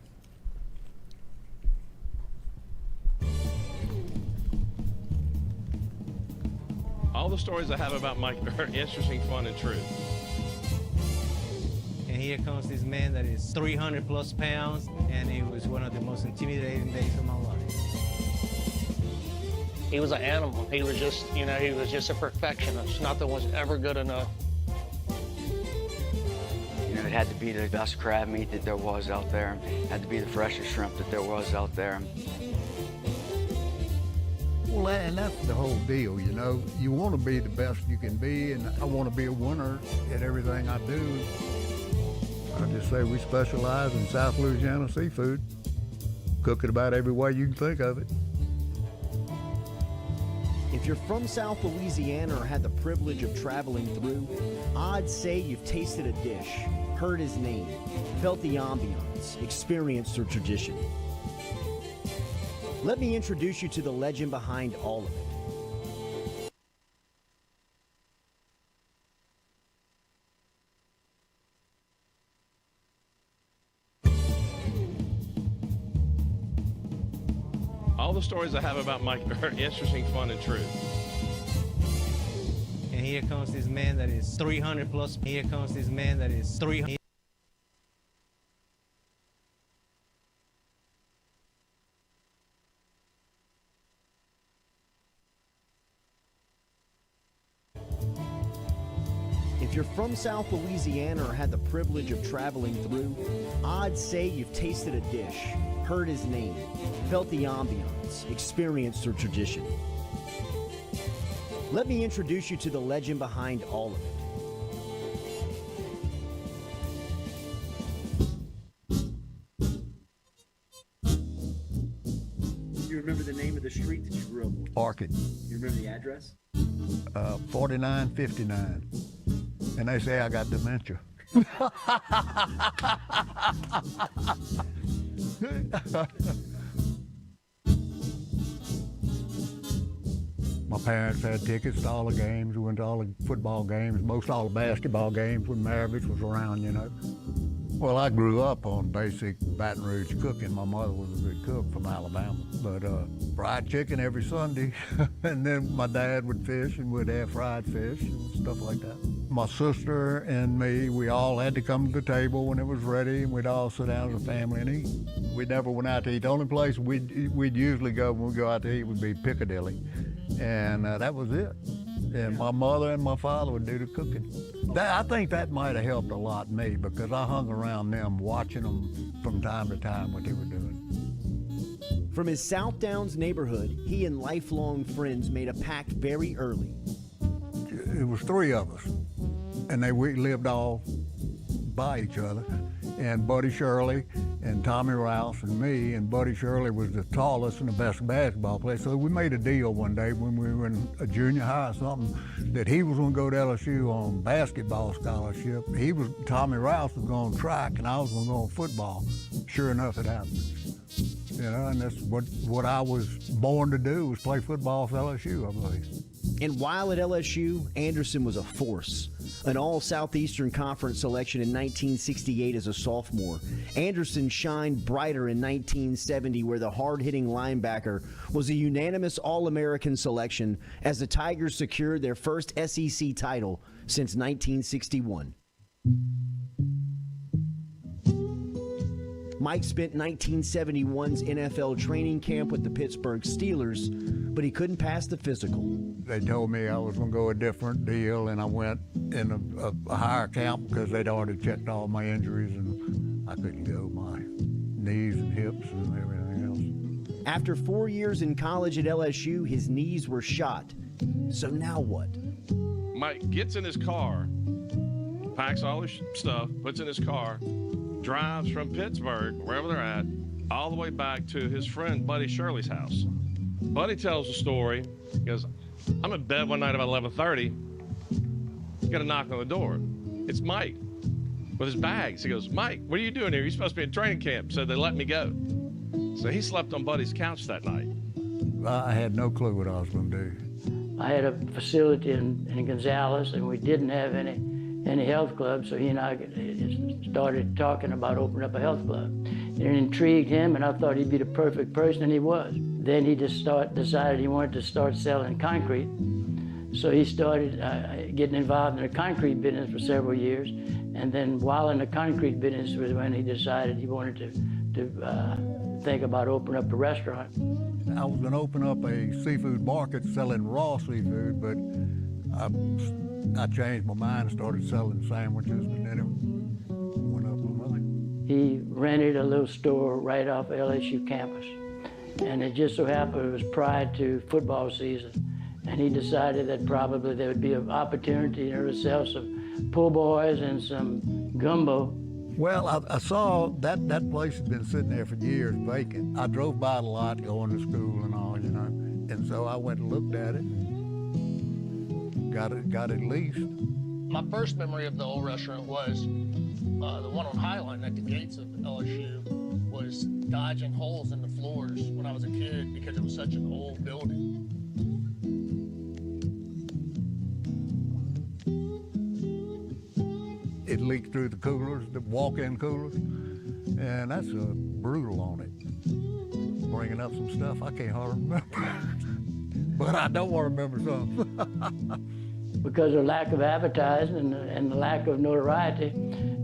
All the stories I have about Mike are interesting, fun, and true. And here comes this man that is 300 plus pounds, and it was one of the most intimidating days of my life. He was an animal. He was just, he was just a perfectionist. Nothing was ever good enough. It had to be the best crab meat that there was out there. It had to be the freshest shrimp that there was out there. Well, and that's the whole deal, You want to be the best you can be, and I want to be a winner at everything I do. I just say we specialize in South Louisiana seafood. Cook it about every way you can think of it. If you're from South Louisiana or had the privilege of traveling through, I'd say you've tasted a dish, heard his name, felt the ambiance, experienced the tradition. Let me introduce you to the legend behind all of it. All the stories I have about Mike are interesting, fun, and true. And here comes this man that is 300 plus. Here comes this man that is 300. If you're from South Louisiana or had the privilege of traveling through, I'd say you've tasted a dish, heard his name, felt the ambiance, experienced the tradition. Let me introduce you to the legend behind all of it. You remember the name of the street that you grew up on? Orchid. You remember the address? 4959. And they say I got dementia. My parents had tickets to all the games. We went to all the football games, most all the basketball games when Maravich was around, you know. Well, I grew up on basic Baton Rouge cooking. My mother was a good cook from Alabama. But fried chicken every Sunday. And then my dad would fish and we'd have fried fish and stuff like that. My sister and me, we all had to come to the table when it was ready, and we'd all sit down as a family and eat. We never went out to eat. The only place we'd usually go when we go out to eat would be Piccadilly. And that was it. And my mother and my father would do the cooking. I think that might have helped a lot me, because I hung around them watching them from time to time what they were doing. From his South Downs neighborhood, he and lifelong friends made a pact very early. It was three of us, and we lived all by each other. And Buddy Shirley and Tommy Rouse and me, and Buddy Shirley was the tallest and the best basketball player. So we made a deal one day when we were in a junior high or something that he was going to go to LSU on basketball scholarship. Tommy Rouse was going on track, and I was going to go on football. Sure enough, it happened. You know, and that's what I was born to do, was play football for LSU, I believe. And while at LSU, Anderson was a force. An all-Southeastern Conference selection in 1968 as a sophomore. Anderson shined brighter in 1970, where the hard-hitting linebacker was a unanimous All-American selection as the Tigers secured their first SEC title since 1961. Mike spent 1971's NFL training camp with the Pittsburgh Steelers, but he couldn't pass the physical. They told me I was going to go a different deal, and I went in a higher camp because they'd already checked all my injuries, and I couldn't go. My knees and hips and everything else. After 4 years in college at LSU, his knees were shot. So now what? Mike gets in his car, packs all his stuff, puts in his car, drives from Pittsburgh, wherever they're at, all the way back to his friend Buddy Shirley's house. Buddy tells the story. He goes, I'm in bed one night about 11:30. Got a knock on the door. It's Mike with his bags. He goes, Mike, what are you doing here? You're supposed to be in training camp. So they let me go. So he slept on Buddy's couch that night. I had no clue what I was going to do. I had a facility in Gonzales, and we didn't have any health club, so he and I started talking about opening up a health club. And it intrigued him, and I thought he'd be the perfect person, and he was. Then he just decided he wanted to start selling concrete. So he started getting involved in the concrete business for several years. And then while in the concrete business was when he decided he wanted to think about opening up a restaurant. I was going to open up a seafood market selling raw seafood, but I changed my mind and started selling sandwiches, and then it went up a money. He rented a little store right off LSU campus. And it just so happened it was prior to football season. And he decided that probably there would be an opportunity to sell some po' boys and some gumbo. Well, I saw that place had been sitting there for years vacant. I drove by it a lot going to school and all, you know. And so I went and looked at it and got it leased. My first memory of the old restaurant was the one on Highline at the gates of LSU. was dodging holes in the floors when I was a kid because it was such an old building. It leaked through the coolers, the walk-in coolers, and that's brutal on it. Bringing up some stuff I can't hardly remember, but I don't want to remember some. Because of lack of advertising and the lack of notoriety,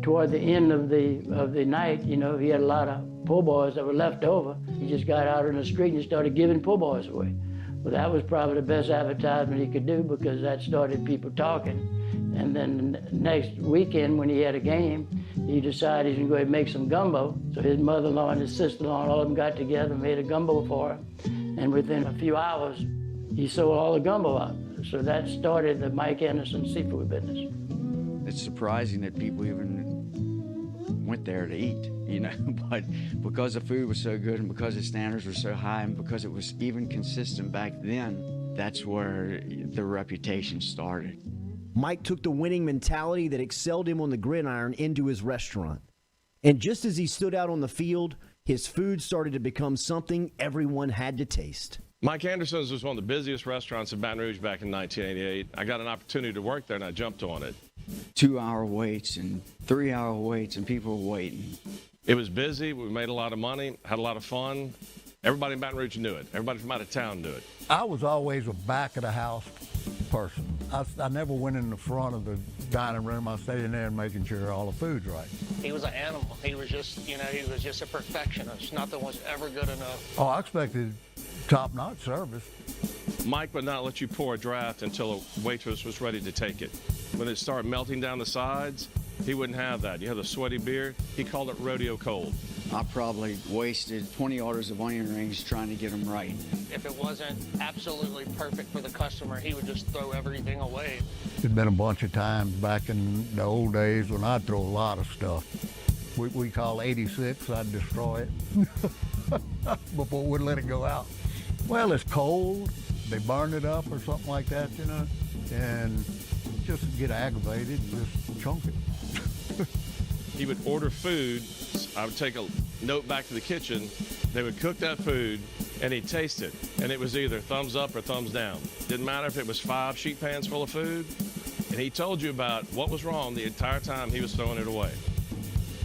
toward the end of the night, you know, he had a lot of po' boys that were left over. He just got out on the street and started giving po' boys away. Well, that was probably the best advertisement he could do because that started people talking. And then the next weekend when he had a game, he decided he's gonna go ahead and make some gumbo. So his mother-in-law and his sister-in-law and all of them got together and made a gumbo for him. And within a few hours, he sold all the gumbo out. So that started the Mike Anderson seafood business. It's surprising that people even went there to eat, you know, but because the food was so good and because the standards were so high and because it was even consistent back then, that's where the reputation started. Mike took the winning mentality that excelled him on the gridiron into his restaurant. And just as he stood out on the field, his food started to become something everyone had to taste. Mike Anderson's was one of the busiest restaurants in Baton Rouge back in 1988. I got an opportunity to work there, and I jumped on it. 2-hour waits and 3-hour waits, and people were waiting. It was busy. We made a lot of money, had a lot of fun. Everybody in Baton Rouge knew it. Everybody from out of town knew it. I was always a back-of-the-house person. I never went in the front of the dining room. I stayed in there and making sure all the food's right. He was an animal. He was just, you know, he was just a perfectionist. Nothing was ever good enough. Oh, I expected top-notch service. Mike would not let you pour a draft until a waitress was ready to take it. When it started melting down the sides, he wouldn't have that. You have the sweaty beer. He called it rodeo cold. I probably wasted 20 orders of onion rings trying to get them right. If it wasn't absolutely perfect for the customer, he would just throw everything away. There'd been a bunch of times back in the old days when I'd throw a lot of stuff. We call 86, I'd destroy it before we'd let it go out. Well, it's cold, they burn it up or something like that, you know, and just get aggravated and just chunk it. He would order food. I would take a note back to the kitchen. They would cook that food, and he'd taste it. And it was either thumbs up or thumbs down. Didn't matter if it was 5 sheet pans full of food. And he told you about what was wrong the entire time he was throwing it away.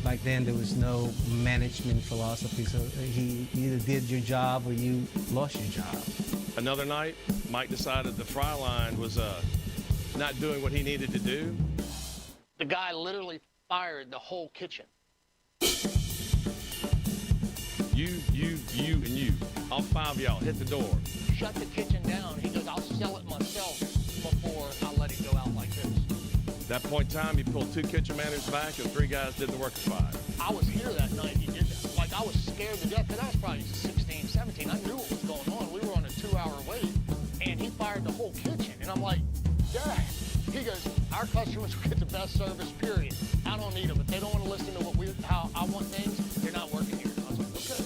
Back then, there was no management philosophy, so he either did your job or you lost your job. Another night, Mike decided the fry line was not doing what he needed to do. The guy literally fired the whole kitchen. You, and you. All 5 of y'all hit the door. Shut the kitchen down. He goes, I'll sell it myself before I let it go out like this. At that point in time, he pulled 2 kitchen managers back and 3 guys did the work of 5. I was here that night he did that. Like, I was scared to death, because I was probably 16, 17. I knew what was going on. We were on a 2-hour wait, and he fired the whole kitchen. And I'm like, Dad. He goes, our customers get the best service, period. I don't need them. If they don't want to listen to how I want things, they're not working here. I was like, okay.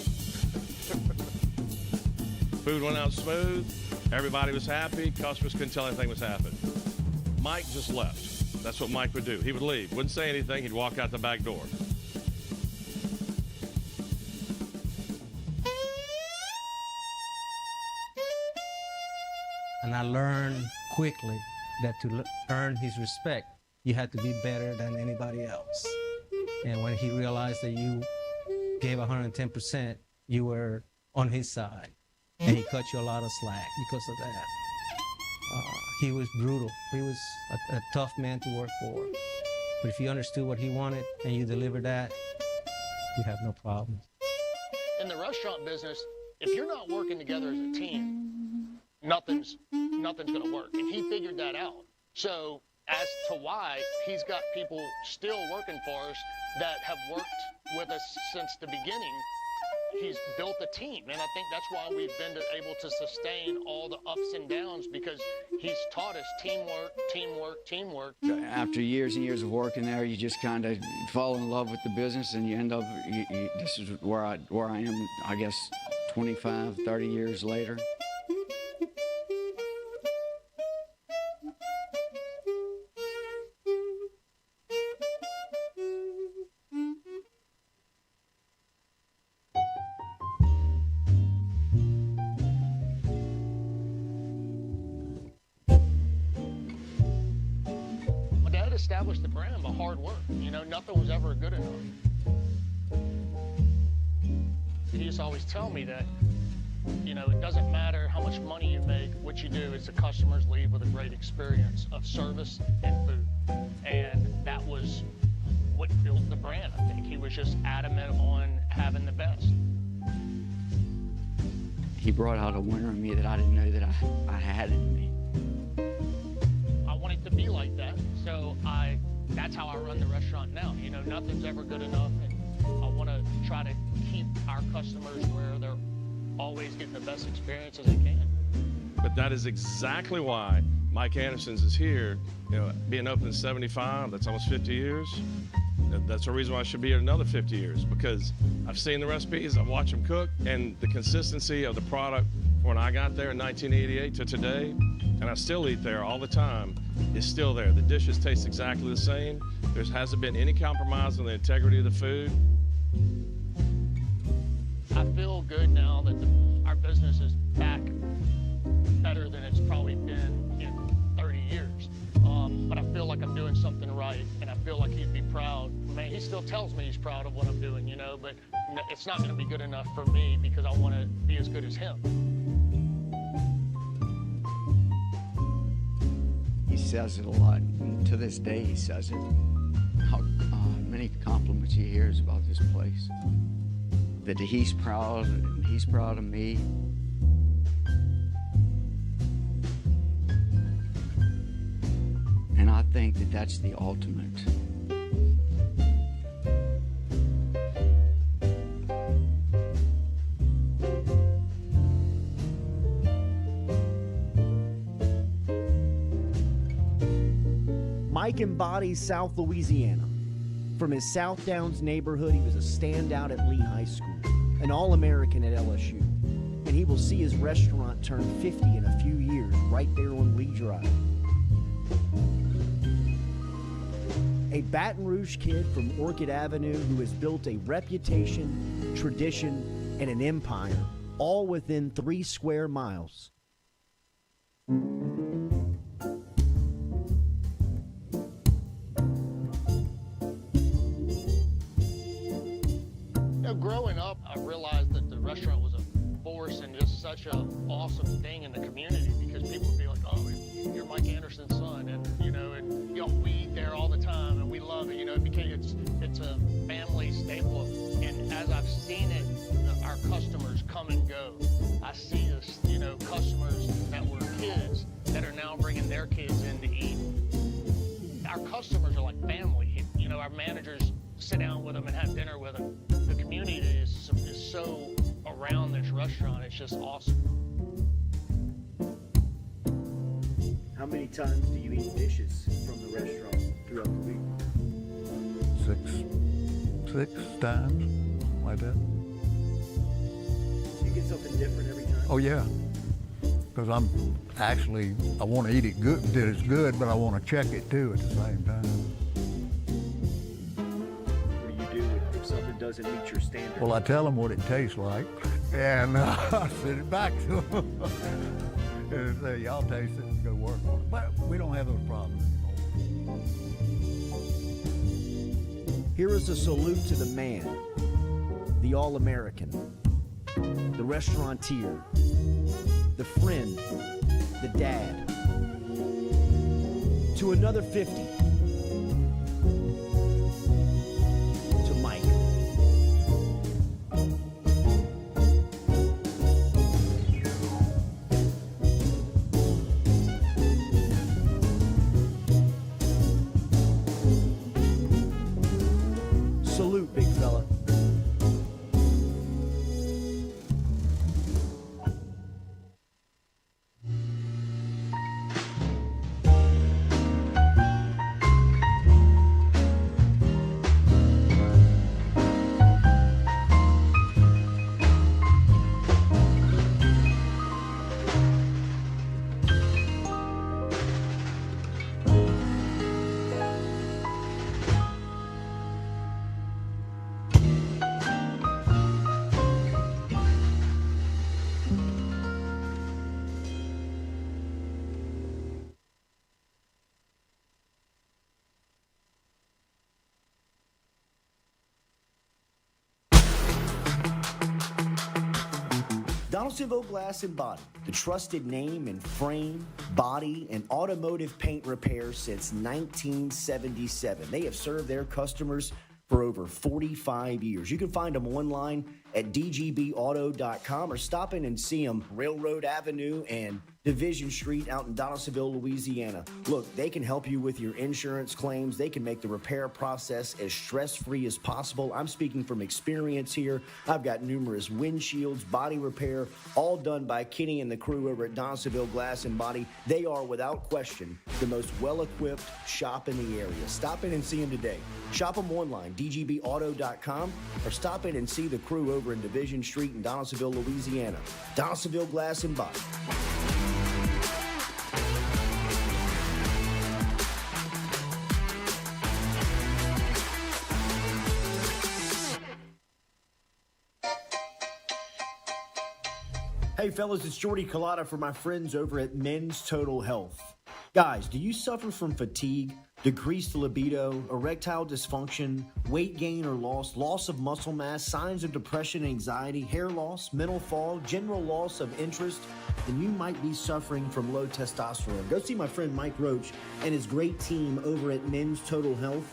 Food went out smooth. Everybody was happy. Customers couldn't tell anything was happening. Mike just left. That's what Mike would do. He would leave. Wouldn't say anything. He'd walk out the back door. And I learned quickly that to earn his respect, you had to be better than anybody else. And when he realized that you gave 110%, you were on his side. And he cut you a lot of slack because of that. He was brutal. He was a tough man to work for. But if you understood what he wanted and you delivered that, you have no problems. In the restaurant business, if you're not working together as a team, nothing's going to work. And he figured that out. So as to why he's got people still working for us that have worked with us since the beginning, he's built a team. And I think that's why we've been able to sustain all the ups and downs, because he's taught us teamwork, teamwork, teamwork. After years and years of working there, you just kind of fall in love with the business, and you end up, this is where I am, I guess, 25, 30 years later. established the brand by hard work. You know, nothing was ever good enough. He used to always tell me that, you know, it doesn't matter how much money you make, what you do is the customers leave with a great experience of service and food. And that was what built the brand, I think. He was just adamant on having the best. He brought out a winner in me that I didn't know that I had in me. I want it to be like that, so that's how I run the restaurant now. You know, nothing's ever good enough, and I want to try to keep our customers where they're always getting the best experience as they can. But that is exactly why Mike Anderson's is here. You know, being open in 75, that's almost 50 years. That's the reason why I should be here another 50 years, because I've seen the recipes, I've watched them cook, and the consistency of the product from when I got there in 1988 to today, and I still eat there all the time, is still there. The dishes taste exactly the same. There hasn't been any compromise on the integrity of the food. I feel good now that our business is back better than it's probably been in 30 years. But I feel like I'm doing something right, and I feel like he'd be proud. Man, he still tells me he's proud of what I'm doing, you know, but it's not going to be good enough for me because I want to be as good as him. He says it a lot, and to this day he says it. How many compliments he hears about this place. That he's proud of me. And I think that that's the ultimate. Mike embodies South Louisiana. From his South Downs neighborhood, he was a standout at Lee High School, an All-American at LSU, and he will see his restaurant turn 50 in a few years right there on Lee Drive. A Baton Rouge kid from Orchid Avenue who has built a reputation, tradition, and an empire, all within 3 square miles. Growing up, I realized that the restaurant was a force and just such an awesome thing in the community because people would be like, oh, you're Mike Anderson's son, and you know, we eat there all the time and we love it. You know, it's a family staple, and as I've seen it, our customers come and go. I see this, you know, customers that were kids that are now bringing their kids in to eat. Our customers are like family. You know, our managers sit down with them and have dinner with them. The community is so around this restaurant. It's just awesome. How many times do you eat dishes from the restaurant throughout the week? Six times, like that. You get something different every time? Oh yeah, because I want to eat it good, that it's good, but I want to check it too at the same time. What do you do if something doesn't meet your standards? Well, I tell them what it tastes like, and I send it back to them. And say, y'all taste it and go work on it. But we don't have those problems anymore. Here is a salute to the man, the All-American, the restaurateur, the friend, the dad. To another 50. To Mike. Salute, big fella. Donaldsonville Glass and Body, the trusted name in frame, body, and automotive paint repair since 1977. They have served their customers for over 45 years. You can find them online at dgbauto.com or stop in and see them Railroad Avenue and Division Street out in Donaldsonville, Louisiana. Look, they can help you with your insurance claims. They can make the repair process as stress-free as possible. I'm speaking from experience here. I've got numerous windshields, body repair, all done by Kenny and the crew over at Donaldsonville Glass and Body. They are, without question, the most well-equipped shop in the area. Stop in and see them today. Shop them online, dgbauto.com, or stop in and see the crew over in Division Street in Donaldsonville, Louisiana. Donaldsonville Glass and Body. Hey fellas, it's Jordy Culotta for my friends over at Men's Total Health. Guys, do you suffer from fatigue, decreased libido, erectile dysfunction, weight gain or loss of muscle mass, signs of depression, anxiety, hair loss, mental fog, general loss of interest? Then you might be suffering from low testosterone. Go see my friend Mike Roach and his great team over at Men's Total Health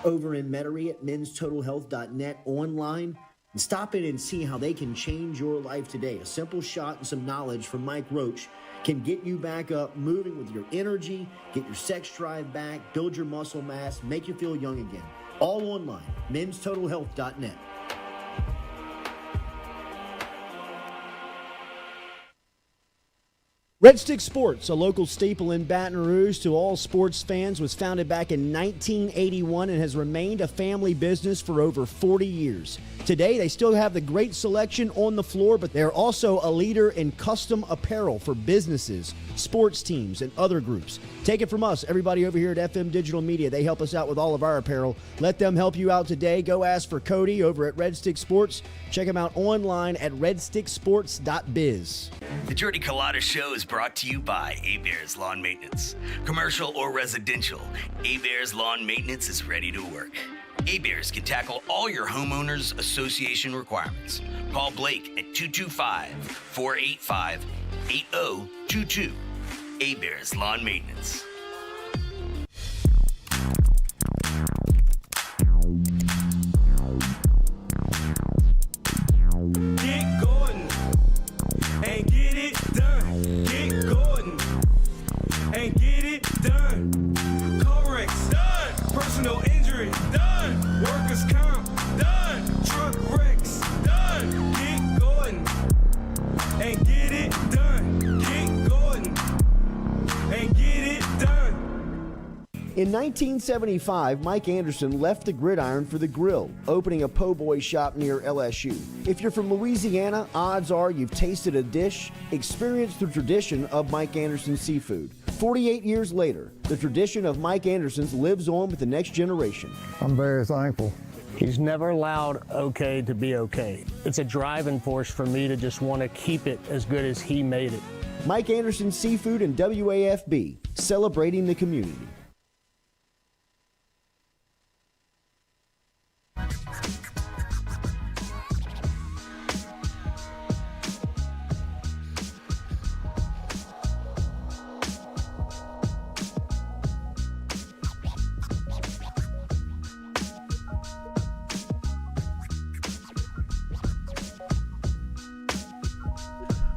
over in Metairie at menstotalhealth.net online. And stop in and see how they can change your life today. A simple shot and some knowledge from Mike Roach can get you back up, moving with your energy, get your sex drive back, build your muscle mass, make you feel young again. All online, menstotalhealth.net. Red Stick Sports, a local staple in Baton Rouge to all sports fans, was founded back in 1981 and has remained a family business for over 40 years. Today, they still have the great selection on the floor, but they're also a leader in custom apparel for businesses, sports teams, and other groups. Take it from us, everybody over here at FM Digital Media. They help us out with all of our apparel. Let them help you out today. Go ask for Cody over at Red Stick Sports. Check him out online at redsticksports.biz. The Jordy Culotta Show is brought to you by Hebert's Lawn Maintenance. Commercial or residential, Hebert's Lawn Maintenance is ready to work. Hebert's can tackle all your homeowners association requirements. Call Blake at 225-485-8022. Hebert's Lawn Maintenance. Get Gordon and get it done. Get Gordon and get it done. Corrects done. Personal injury done. Workers' comp done. Truck wrecks done. Get Gordon and get it done. Get Gordon and get it done. In 1975, Mike Anderson left the gridiron for the grill, opening a po' boy shop near LSU. If you're from Louisiana, odds are you've tasted a dish, experienced the tradition of Mike Anderson's seafood. 48 years later, the tradition of Mike Anderson's lives on with the next generation. I'm very thankful. He's never allowed okay to be okay. It's a driving force for me to just want to keep it as good as he made it. Mike Anderson's Seafood and WAFB, celebrating the community.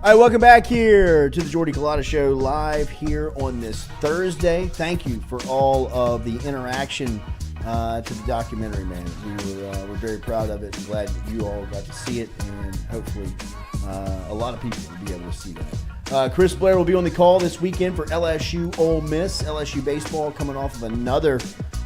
All right, welcome back here to the Jordy Culotta Show, live here on this Thursday. Thank you for all of the interaction to the documentary, man. We're very proud of it. I'm glad that you all got to see it, and hopefully a lot of people will be able to see that. Chris Blair will be on the call this weekend for LSU Ole Miss. LSU baseball coming off of another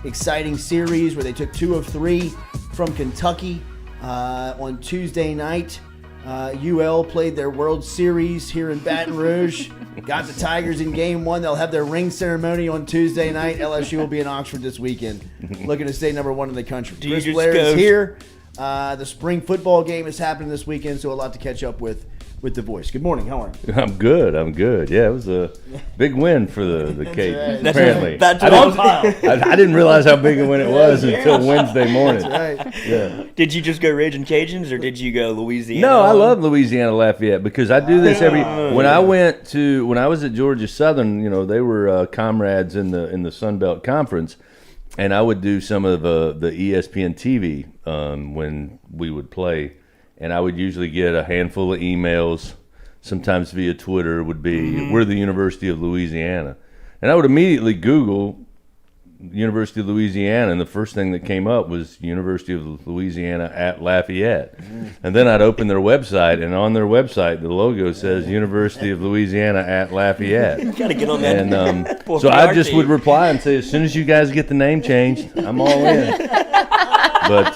exciting series where they took 2 of 3 from Kentucky on Tuesday night. UL played their World Series here in Baton Rouge. Got the Tigers in game 1. They'll have their ring ceremony on Tuesday night. LSU will be in Oxford this weekend, looking to stay number 1 in the country. Chris Blair is here. The spring football game is happening this weekend, so a lot to catch up with with the voice. Good morning. How are you? I'm good. Yeah, it was a big win for the Cajuns. Right. Apparently, That's I didn't realize how big a win it was until Wednesday morning. That's right. Yeah. Did you just go Raging Cajuns, or did you go Louisiana? No, I love Louisiana Lafayette because I do this every. When I was at Georgia Southern, they were comrades in the Sun Belt Conference, and I would do some of the ESPN TV when we would play. And I would usually get a handful of emails, sometimes via Twitter, would be, we're the University of Louisiana. And I would immediately Google University of Louisiana, and the first thing that came up was University of Louisiana at Lafayette. And then I'd open their website, and on their website, the logo says University of Louisiana at Lafayette. You gotta get on that. And so I just would reply and say, as soon as you guys get the name changed, I'm all in. But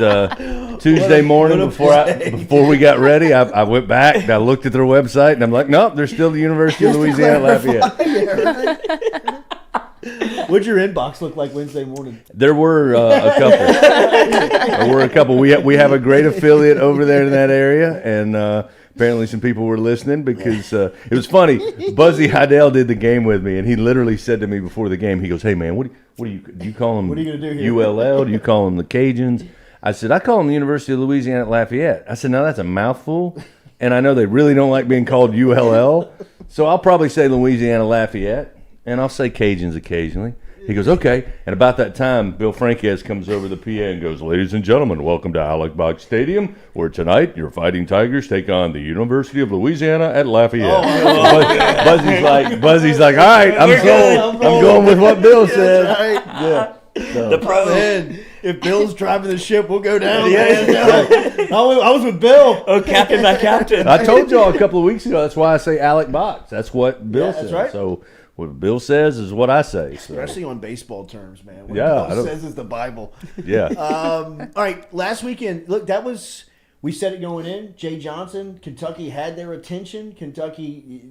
Tuesday morning, before we got ready, I went back and I looked at their website, and I'm like, nope, they're still the University of Louisiana Lafayette. What'd your inbox look like Wednesday morning? There were a couple. We have a great affiliate over there in that area, and apparently some people were listening because it was funny. Buzzy Heidel did the game with me, and he literally said to me before the game, he goes, "Hey man, what do you call them? What are you gonna do here? ULL? Do you call them the Cajuns?" I said, "I call them the University of Louisiana at Lafayette." I said, "Now that's a mouthful, and I know they really don't like being called ULL, so I'll probably say Louisiana Lafayette, and I'll say Cajuns occasionally." He goes, "Okay." And about that time, Bill Franquez comes over the PA and goes, "Ladies and gentlemen, welcome to Alex Box Stadium, where tonight your Fighting Tigers take on the University of Louisiana at Lafayette." Buzzy's like, "All right, I'm sold. I'm going with what Bill said." Right. Yeah. So. The pro. Man, if Bill's driving the ship, we'll go down. Yeah. I was with Bill. Oh, captain by captain. I told y'all a couple of weeks ago. That's why I say Alec Box. That's what Bill said. That's right. So what Bill says is what I say. So. Especially on baseball terms, man. What Bill says is the Bible. Yeah. All right. Last weekend, look, we said it going in. Jay Johnson, Kentucky had their attention. Kentucky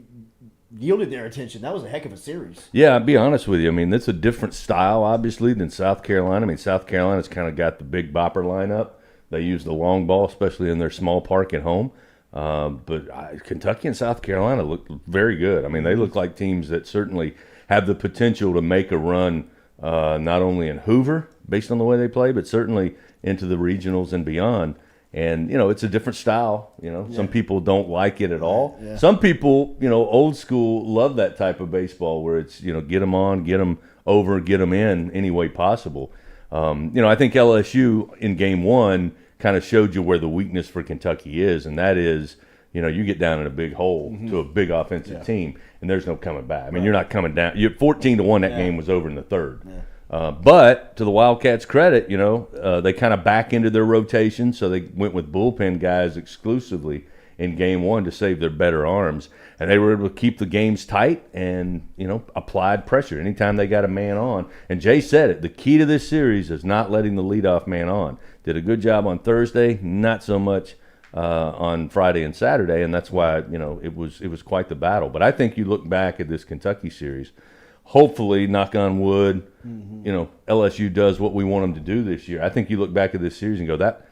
yielded their attention. That was a heck of a series. Yeah, I'll be honest with you. I mean, that's a different style, obviously, than South Carolina. I mean, South Carolina's kind of got the big bopper lineup. They use the long ball, especially in their small park at home. But Kentucky and South Carolina look very good. I mean, they look like teams that certainly have the potential to make a run, not only in Hoover, based on the way they play, but certainly into the regionals and beyond. And, it's a different style. Some people don't like it at all. Yeah. Some people, old school, love that type of baseball where it's, get them on, get them over, get them in any way possible. I think LSU in game one kind of showed you where the weakness for Kentucky is, and that is, you get down in a big hole to a big offensive team, and there's no coming back. I mean, you're not coming down. You're 14-1. That game was over in the third. Yeah. But to the Wildcats' credit, they kind of back into their rotation, so they went with bullpen guys exclusively in game one to save their better arms, and they were able to keep the games tight and applied pressure anytime they got a man on. And Jay said it: the key to this series is not letting the leadoff man on. Did a good job on Thursday, not so much on Friday and Saturday, and that's why it was quite the battle. But I think you look back at this Kentucky series. Hopefully, knock on wood, LSU does what we want them to do this year. I think you look back at this series and go, that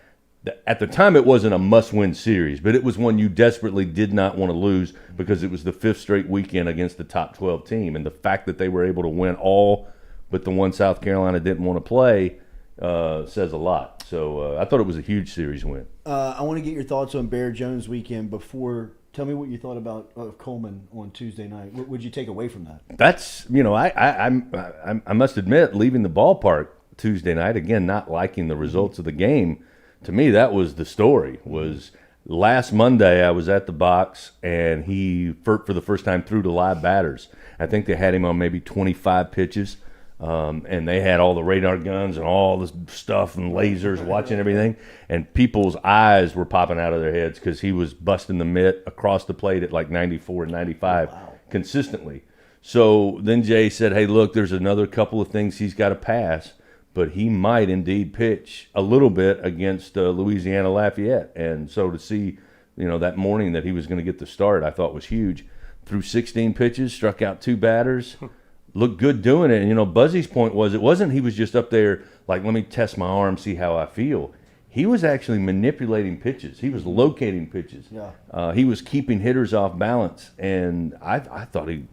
at the time it wasn't a must-win series, but it was one you desperately did not want to lose because it was the fifth straight weekend against the top 12 team. And the fact that they were able to win all but the one South Carolina didn't want to play says a lot. So I thought it was a huge series win. I want to get your thoughts on Bear Jones weekend before. Tell me what you thought about Coleman on Tuesday night. What would you take away from that? That's I must admit, leaving the ballpark Tuesday night, again, not liking the results of the game. To me, that was the story. Was last Monday I was at the box and he for the first time threw to live batters. I think they had him on maybe 25 pitches. And they had all the radar guns and all this stuff and lasers watching everything. And people's eyes were popping out of their heads because he was busting the mitt across the plate at like 94 and 95 consistently. So then Jay said, hey, look, there's another couple of things he's got to pass, but he might indeed pitch a little bit against Louisiana Lafayette. And so to see, that morning that he was going to get the start, I thought was huge. Threw 16 pitches, struck out 2 batters. Looked good doing it. And, Buzzy's point was it wasn't he was just up there like, let me test my arm, see how I feel. he was actually manipulating pitches. He was locating pitches. Yeah. He was keeping hitters off balance, and I thought he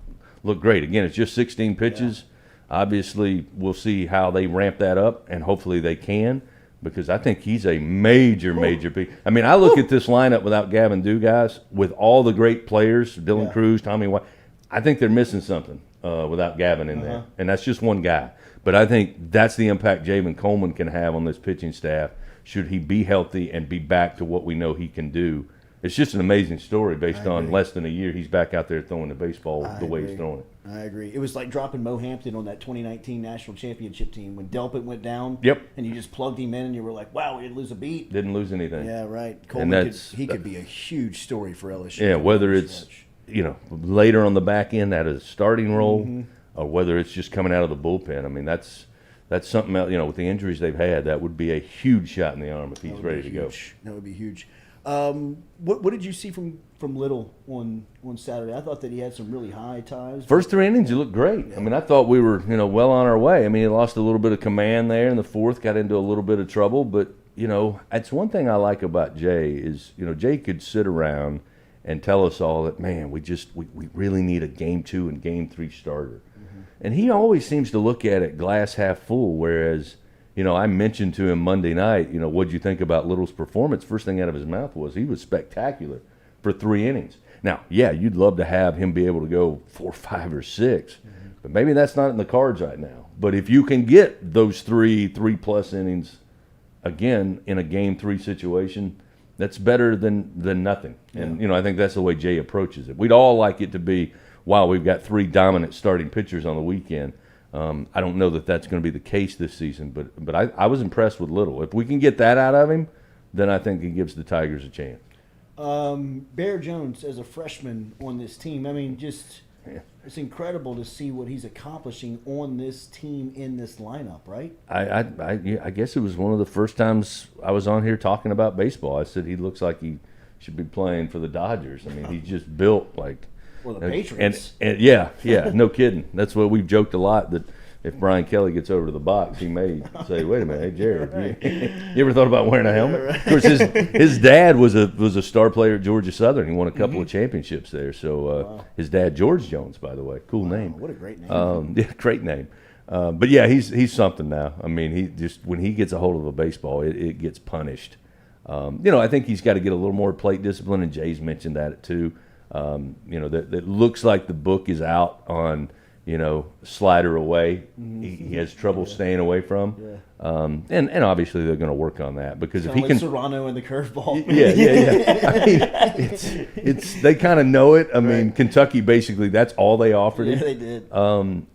looked great. Again, it's just 16 pitches. Yeah. Obviously, we'll see how they ramp that up, and hopefully they can, because I think he's a major piece. I mean, I look at this lineup without Gavin Dew, guys, with all the great players, Dylan Cruz, Tommy White. I think they're missing something without Gavin in there, and that's just one guy. But I think that's the impact Javen Coleman can have on this pitching staff should he be healthy and be back to what we know he can do. It's just an amazing story based on less than a year. He's back out there throwing the baseball the way he's throwing it. I agree. It was like dropping Mo Hampton on that 2019 national championship team when Delpit went down. Yep. And you just plugged him in, and you were like, "Wow, we didn't lose a beat." Didn't lose anything. Yeah, right. Coleman could be a huge story for LSU. Yeah, whether it's later on the back end at a starting role, or whether it's just coming out of the bullpen. I mean, that's something else. With the injuries they've had, that would be a huge shot in the arm if he's ready to go. That would be huge. What did you see from Little on Saturday? I thought that he had some really high ties. First 3 innings, he looked great. I mean, I thought we were well on our way. I mean, he lost a little bit of command there in the fourth, got into a little bit of trouble. But that's one thing I like about Jay is Jay could sit around and tell us all that, man, we really need a game 2 and game 3 starter. And he always seems to look at it glass half full, whereas, I mentioned to him Monday night, what'd you think about Little's performance? First thing out of his mouth was he was spectacular for 3 innings. Now, yeah, you'd love to have him be able to go 4, 5, or 6, but maybe that's not in the cards right now. But if you can get those 3+ innings again in a game 3 situation, that's better than nothing. And, I think that's the way Jay approaches it. We'd all like it to be, wow, we've got 3 dominant starting pitchers on the weekend. I don't know that that's going to be the case this season, but I was impressed with Little. If we can get that out of him, then I think it gives the Tigers a chance. Bear Jones as a freshman on this team, I mean, it's incredible to see what he's accomplishing on this team in this lineup, right? I guess it was one of the first times I was on here talking about baseball. I said he looks like he should be playing for the Dodgers. I mean, he's just built like – or the Patriots. And yeah, no kidding. That's what we've joked a lot, that if Brian Kelly gets over to the box, he may say, "Wait a minute, hey Jared, you ever thought about wearing a helmet?" Of course, his dad was a star player at Georgia Southern. He won a couple of championships there. So his dad, George Jones, by the way, cool name. What a great name. Great name. But yeah, he's something now. I mean, he just when he gets a hold of a baseball, it gets punished. I think he's got to get a little more plate discipline, and Jay's mentioned that too. That looks like the book is out on, slider away. He has trouble staying away from. Yeah. And obviously they're going to work on that, because if he can Serrano and the curveball. Yeah. I mean, it's they kind of know it. I mean, Kentucky basically that's all they offered him. Yeah, they did.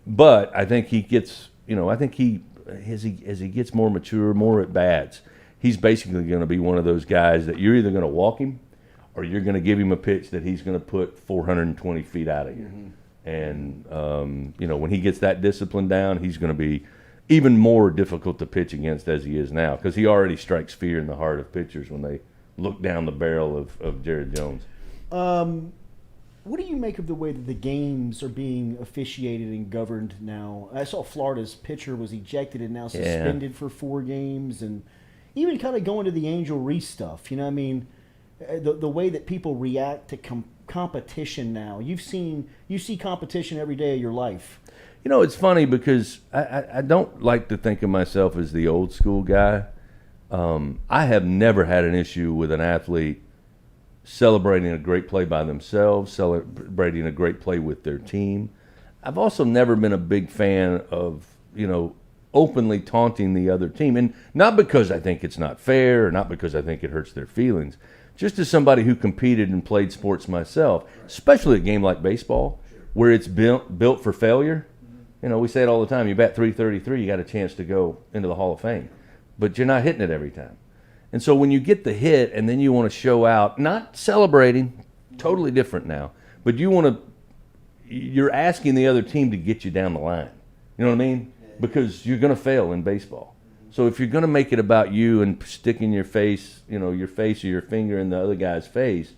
But I think he gets, as he gets more mature, more at bats, he's basically going to be one of those guys that you're either going to walk him, or you're going to give him a pitch that he's going to put 420 feet out of you. And, when he gets that discipline down, he's going to be even more difficult to pitch against as he is now, because he already strikes fear in the heart of pitchers when they look down the barrel of Jared Jones. What do you make of the way that the games are being officiated and governed now? I saw Florida's pitcher was ejected and now suspended for 4 games, and even kind of going to the Angel Reese stuff. I mean, the way that people react to competition now. You see competition every day of your life. It's funny because I don't like to think of myself as the old school guy. I have never had an issue with an athlete celebrating a great play by themselves, celebrating a great play with their team. I've also never been a big fan of, openly taunting the other team. And not because I think it's not fair, or not because I think it hurts their feelings. Just as somebody who competed and played sports myself, especially a game like baseball, where it's built for failure. We say it all the time. You bat .333, you got a chance to go into the Hall of Fame. But you're not hitting it every time. And so when you get the hit and then you want to show out, not celebrating, totally different now, but you're asking the other team to get you down the line. You know what I mean? Because you're going to fail in baseball. So if you're going to make it about you and sticking your face, your face or your finger in the other guy's face,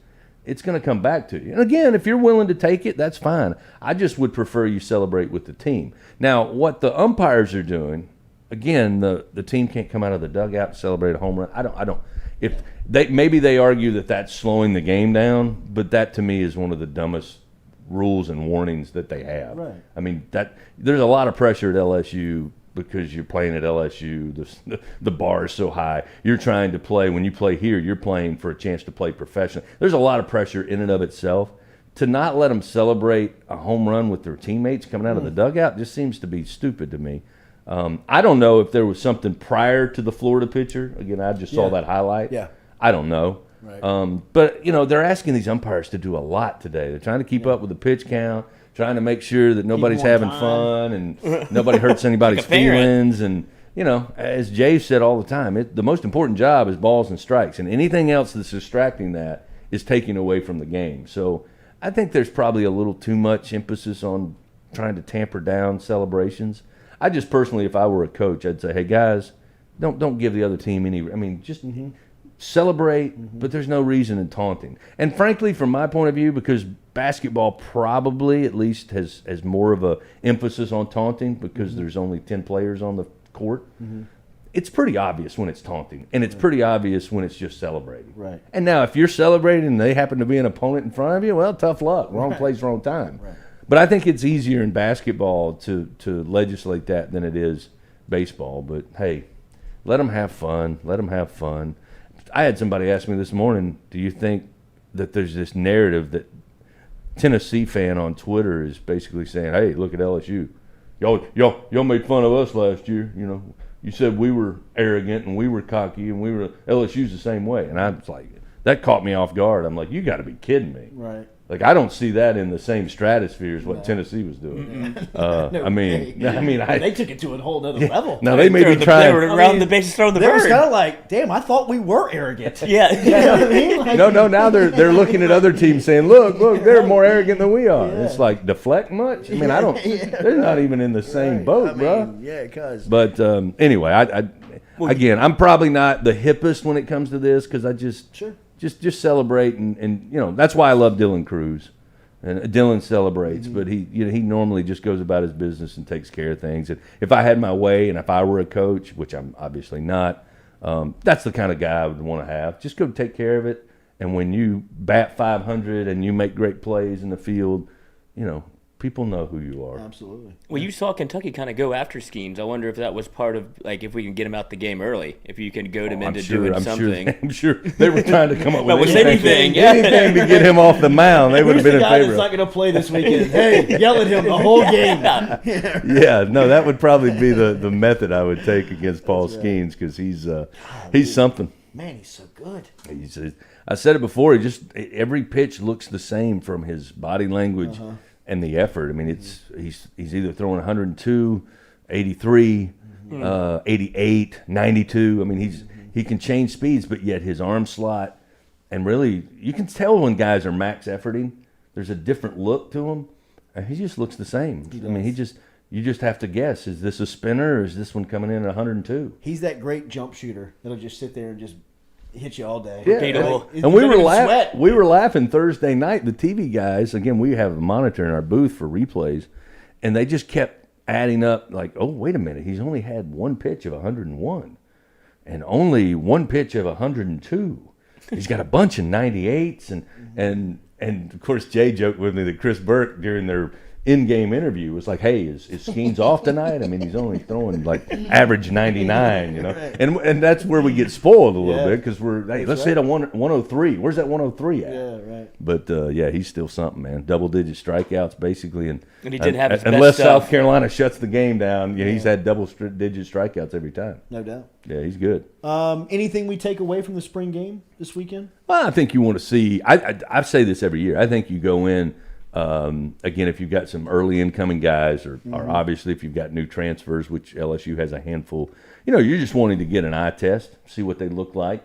it's going to come back to you. And again, if you're willing to take it, that's fine. I just would prefer you celebrate with the team. Now, what the umpires are doing, again, the team can't come out of the dugout and celebrate a home run. I don't. If maybe they argue that that's slowing the game down, but that to me is one of the dumbest rules and warnings that they have. Right. I mean, there's a lot of pressure at LSU because you're playing at LSU. The bar is so high. You're trying to play. When you play here, you're playing for a chance to play professionally. There's a lot of pressure in and of itself. To not let them celebrate a home run with their teammates coming out of the dugout just seems to be stupid to me. I don't know if there was something prior to the Florida pitcher. Again, I just saw that highlight. Yeah. I don't know. Right. But, they're asking these umpires to do a lot today. They're trying to keep up with the pitch count, trying to make sure that nobody's having fun and nobody hurts anybody's feelings. And, as Jay said all the time, the most important job is balls and strikes. And anything else that's distracting that is taking away from the game. So I think there's probably a little too much emphasis on trying to tamper down celebrations. I just personally, if I were a coach, I'd say, hey, guys, don't give the other team any – I mean, just celebrate, but there's no reason in taunting. And frankly, from my point of view, because basketball probably at least has more of a emphasis on taunting because there's only 10 players on the court, it's pretty obvious when it's taunting, and it's pretty obvious when it's just celebrating. Right. And now if you're celebrating and they happen to be an opponent in front of you, well, tough luck. Wrong place, wrong time. Right. But I think it's easier in basketball to legislate that than it is baseball. But, hey, let them have fun. Let them have fun. I had somebody ask me this morning, do you think that there's this narrative that Tennessee fan on Twitter is basically saying, hey, look at LSU. Y'all made fun of us last year. You said we were arrogant and we were cocky and LSU's the same way. And I was like, that caught me off guard. I'm like, you got to be kidding me. Right. Like, I don't see that in the same stratosphere as what Tennessee was doing. They took it to a whole other level. Now they may be trying. They were around the bases throwing the They bird. was kind of like, damn, I thought we were arrogant. Yeah. You know what I mean? Like, No. Now they're looking at other teams saying, look, they're more arrogant than we are. It's like, deflect much? I mean, I don't. They're not even in the same boat, bro. Yeah, cuz. But anyway, again, I'm probably not the hippest when it comes to this because I just celebrate and that's why I love Dylan Cruz. And Dylan celebrates, but he normally just goes about his business and takes care of things. And if I had my way, and if I were a coach, which I'm obviously not, that's the kind of guy I would want to have. Just go take care of it. And when you bat 500 and you make great plays in the field, people know who you are. Absolutely. Well, you saw Kentucky kind of go after Skeens. I wonder if that was part of, if we can get him out the game early, if you can goad him into doing something. I'm sure they were trying to come up with anything anything to get him off the mound. They would have been in guy favor. that's not going to play this weekend. Hey, yell at him the whole game. Yeah, no, that would probably be the method I would take against Paul Skeens because he's something. Man, he's so good. I said it before. Every pitch looks the same from his body language. And the effort. I mean, he's either throwing 102, 83, 88, 92. I mean, he can change speeds, but yet his arm slot, and really, you can tell when guys are max efforting. There's a different look to him. And he just looks the same. I mean, you just have to guess: is this a spinner, or is this one coming in at 102? He's that great jump shooter that'll just sit there and just hit you all day. Yeah, and we were laughing Thursday night. The TV guys, again, we have a monitor in our booth for replays, and they just kept adding up. Like, oh, wait a minute, he's only had one pitch of 101, and only one pitch of 102. He's got a bunch of 98s, and of course Jay joked with me that Chris Burke during their in-game interview was like, hey, is Skeens off tonight? I mean, he's only throwing like average 99, and that's where we get spoiled a little bit because let's hit a 103. Where's that 103 at? Yeah, right. But he's still something, man. Double-digit strikeouts basically, and he did have his unless best stuff. South Carolina shuts the game down, he's had double-digit strikeouts every time. No doubt. Yeah, he's good. Anything we take away from the spring game this weekend? Well, I think you want to see. I say this every year. I think you go in. Again, if you've got some early incoming guys, or obviously if you've got new transfers, which LSU has a handful, you're just wanting to get an eye test, see what they look like.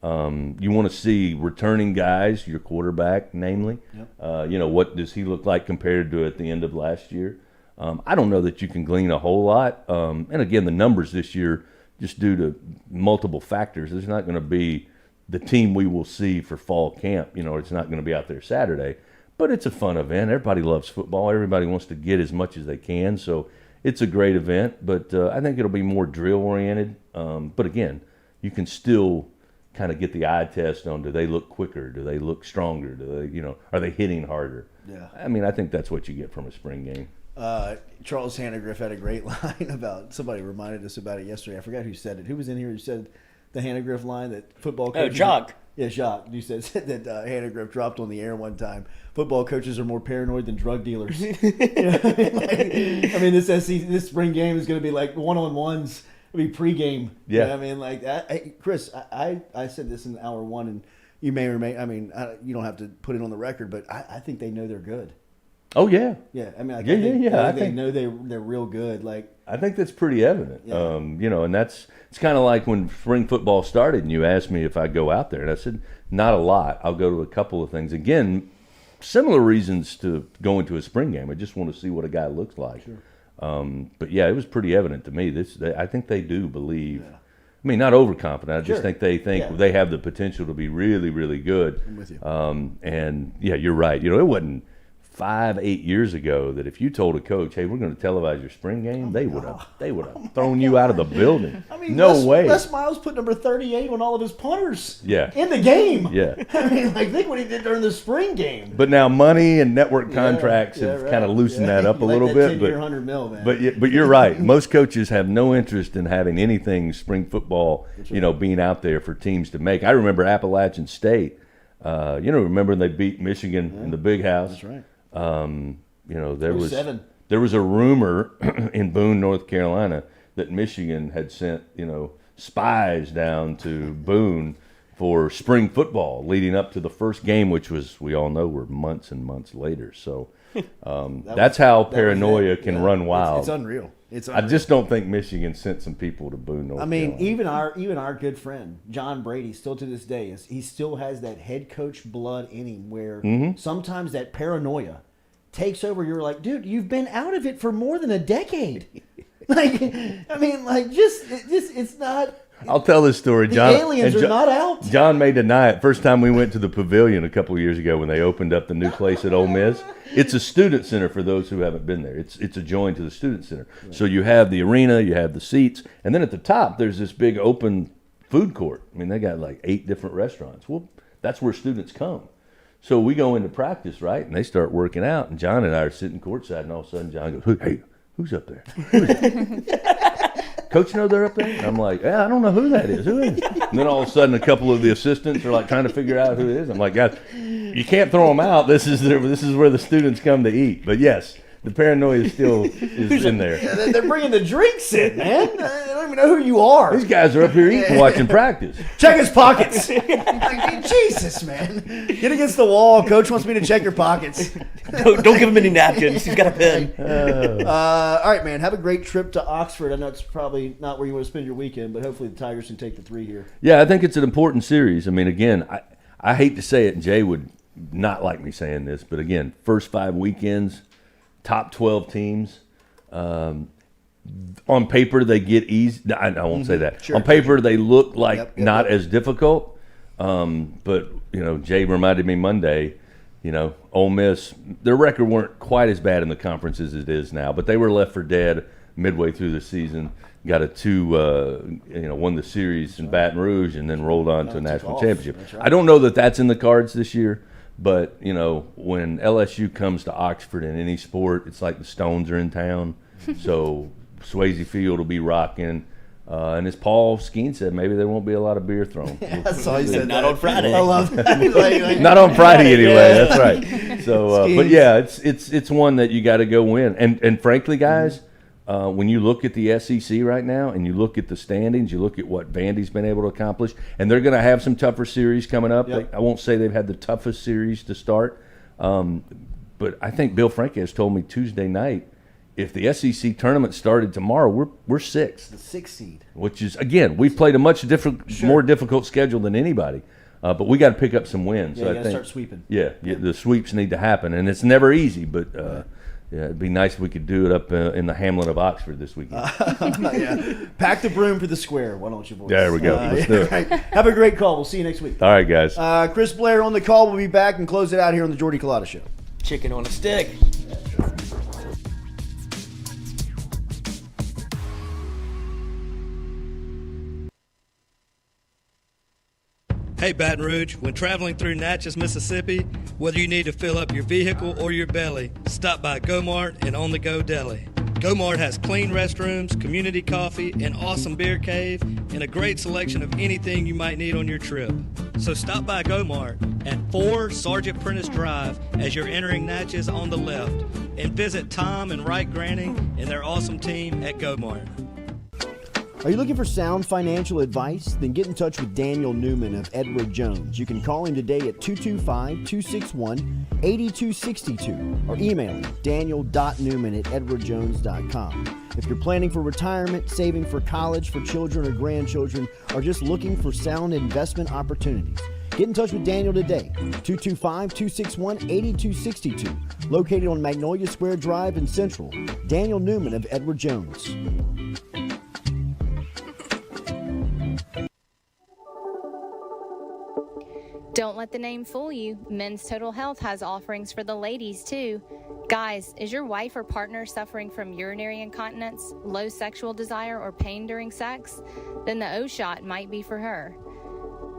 You want to see returning guys, your quarterback, namely. Yep. What does he look like compared to at the end of last year? I don't know that you can glean a whole lot. And again, the numbers this year, just due to multiple factors, there's not going to be the team we will see for fall camp. It's not going to be out there Saturday. But it's a fun event. Everybody loves football. Everybody wants to get as much as they can. So it's a great event, but I think it'll be more drill oriented. But again, you can still kind of get the eye test on, do they look quicker? Do they look stronger? Do they, are they hitting harder? Yeah. I mean, I think that's what you get from a spring game. Charles Hannegriff had a great line about, somebody reminded us about it yesterday. I forgot who said it. Who was in here who said the Hannegriff line that football coaches... Jacques. Yeah, Jacques. You said that Hannegriff dropped on the air one time. Football coaches are more paranoid than drug dealers. I mean, this spring game is going to be like one-on-ones. It'll be pregame. Yeah. You know what I mean, like that. Hey, Chris, I said this in hour one, and you may or may. I mean, you don't have to put it on the record, but I think they know they're good. Oh yeah. Yeah. I mean, like, I they think know they're real good. Like, I think that's pretty evident. Yeah. And it's kind of like when spring football started, and you asked me if I go out there, and I said not a lot. I'll go to a couple of things. Again, similar reasons to going to a spring game. I just want to see what a guy looks like. Sure. But yeah, it was pretty evident to me. I think they do believe. Yeah. I mean, not overconfident. I just think they they have the potential to be really, really good. I'm with you. And yeah, you're right. It wasn't 5-8 years ago that if you told a coach, "Hey, we're going to televise your spring game," they would have thrown you out of the building. I mean, no way. Les Miles put number 38 on all of his punters. Yeah. In the game. Yeah. I mean, like, think what he did during the spring game. But now money and network contracts have kind of loosened that up a little bit. But $100 million, man. But you're right. Most coaches have no interest in having anything spring football, being out there for teams to make. I remember Appalachian State. Remember when they beat Michigan in the Big House? That's right. There was a rumor in Boone, North Carolina, that Michigan had sent spies down to Boone for spring football leading up to the first game, which was, we all know, were months and months later. So that's how paranoia can run wild. It's unreal. I just don't think Michigan sent some people to Boone, North Carolina. even our good friend John Brady, still to this day, he still has that head coach blood in him, where sometimes that paranoia takes over. You're like, dude, you've been out of it for more than a decade. It's not. I'll tell this story, John. The aliens are not out. John may deny it. First time we went to the Pavilion a couple of years ago when they opened up the new place at Ole Miss. It's a student center for those who haven't been there. It's adjoined to the student center. Right. So you have the arena, you have the seats, and then at the top there's this big open food court. I mean, they got like 8 different restaurants. Well, that's where students come. So we go into practice, right, and they start working out, and John and I are sitting courtside, and all of a sudden John goes, "Hey, who's up there? Coach know they're up there?" And I'm like, "Yeah, I don't know who that is. Who is it?" And then all of a sudden, a couple of the assistants are like trying to figure out who it is. I'm like, "Guys, you can't throw them out. This is where the students come to eat." But yes, the paranoia still is in there. Yeah, they're bringing the drinks in, man. I don't even know who you are. These guys are up here eating, watching practice. Check his pockets. Like, Jesus, man. Get against the wall. Coach wants me to check your pockets. Don't give him any napkins. He's got a pen. All right, man. Have a great trip to Oxford. I know it's probably not where you want to spend your weekend, but hopefully the Tigers can take the 3 here. Yeah, I think it's an important series. I mean, again, I hate to say it, and Jay would not like me saying this, but again, first 5 weekends, top 12 teams. On paper, they get easy. I won't say that. Sure. On paper, they look like not as difficult. But, Jay reminded me Monday, Ole Miss, their record weren't quite as bad in the conference as it is now, but they were left for dead midway through the season. Got won the series in Baton Rouge and then rolled on to a national championship. Right. I don't know that that's in the cards this year. But, when LSU comes to Oxford in any sport, it's like the Stones are in town. So Swayze Field will be rocking. And as Paul Skeen said, maybe there won't be a lot of beer thrown. That's all he said. Not on Friday. I love that. Not on Friday anyway. That's right. So, but yeah, it's one that you got to go win. And frankly, guys, when you look at the SEC right now and you look at the standings, you look at what Vandy's been able to accomplish, and they're going to have some tougher series coming up. Yep. I won't say they've had the toughest series to start, but I think Bill Franquez told me Tuesday night, if the SEC tournament started tomorrow, we're 6th. The 6th seed. Which is, again, we've played a much more difficult schedule than anybody. But we got to pick up some wins. Yeah, so you got to start sweeping. Yeah, the sweeps need to happen, and it's never easy, but yeah, it'd be nice if we could do it up in the hamlet of Oxford this weekend. Yeah. Pack the broom for the square. Why don't you, boys? There we go. Let's do it. Right. Have a great call. We'll see you next week. All right, guys. Chris Blair on the call. We'll be back and close it out here on the Jordy Culotta Show. Chicken on a stick. Hey Baton Rouge, when traveling through Natchez, Mississippi, whether you need to fill up your vehicle or your belly, stop by Go-Mart and On The Go Deli. Go-Mart has clean restrooms, community coffee, an awesome beer cave, and a great selection of anything you might need on your trip. So stop by Go-Mart at 4 Sergeant Prentice Drive as you're entering Natchez on the left, and visit Tom and Wright Granning and their awesome team at Go-Mart. Are you looking for sound financial advice? Then get in touch with Daniel Newman of Edward Jones. You can call him today at 225-261-8262 or email him daniel.newman@edwardjones.com. If you're planning for retirement, saving for college for children or grandchildren, or just looking for sound investment opportunities, get in touch with Daniel today, 225-261-8262, located on Magnolia Square Drive in Central. Daniel Newman of Edward Jones. Don't let the name fool you. Men's Total Health has offerings for the ladies, too. Guys, is your wife or partner suffering from urinary incontinence, low sexual desire, or pain during sex? Then the O shot might be for her.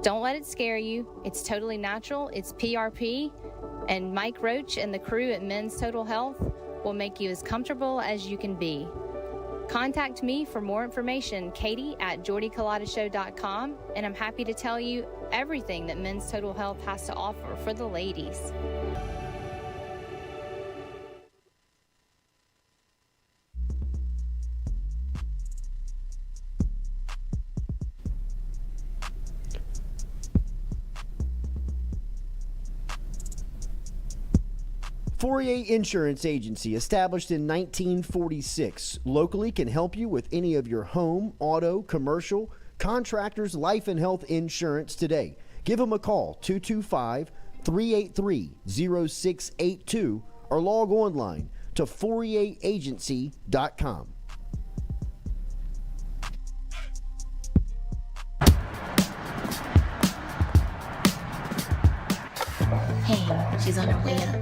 Don't let it scare you. It's totally natural. It's PRP. And Mike Roach and the crew at Men's Total Health will make you as comfortable as you can be. Contact me for more information, Katie at JordyCulottaShow.com, and I'm happy to tell you everything that Men's Total Health has to offer for the ladies. Fourier Insurance Agency, established in 1946, locally can help you with any of your home, auto, commercial, contractors, life and health insurance today. Give them a call, 225-383-0682, or log online to FourierAgency.com. Hey, she's on her way up.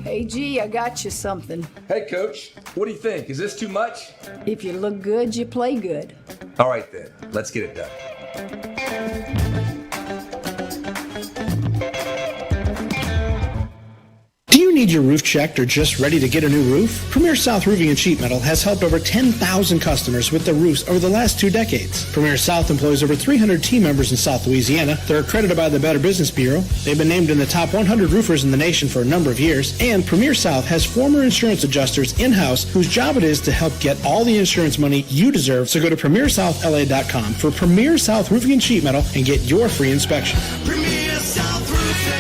Hey, G, I got you something. Hey, Coach, what do you think? Is this too much? If you look good, you play good. All right, then. Let's get it done. Do you need your roof checked or just ready to get a new roof? Premier South Roofing and Sheet Metal has helped over 10,000 customers with their roofs over the last 2 decades. Premier South employs over 300 team members in South Louisiana. They're accredited by the Better Business Bureau. They've been named in the top 100 roofers in the nation for a number of years. And Premier South has former insurance adjusters in-house whose job it is to help get all the insurance money you deserve. So go to PremierSouthLA.com for Premier South Roofing and Sheet Metal and get your free inspection. Premier South Roofing.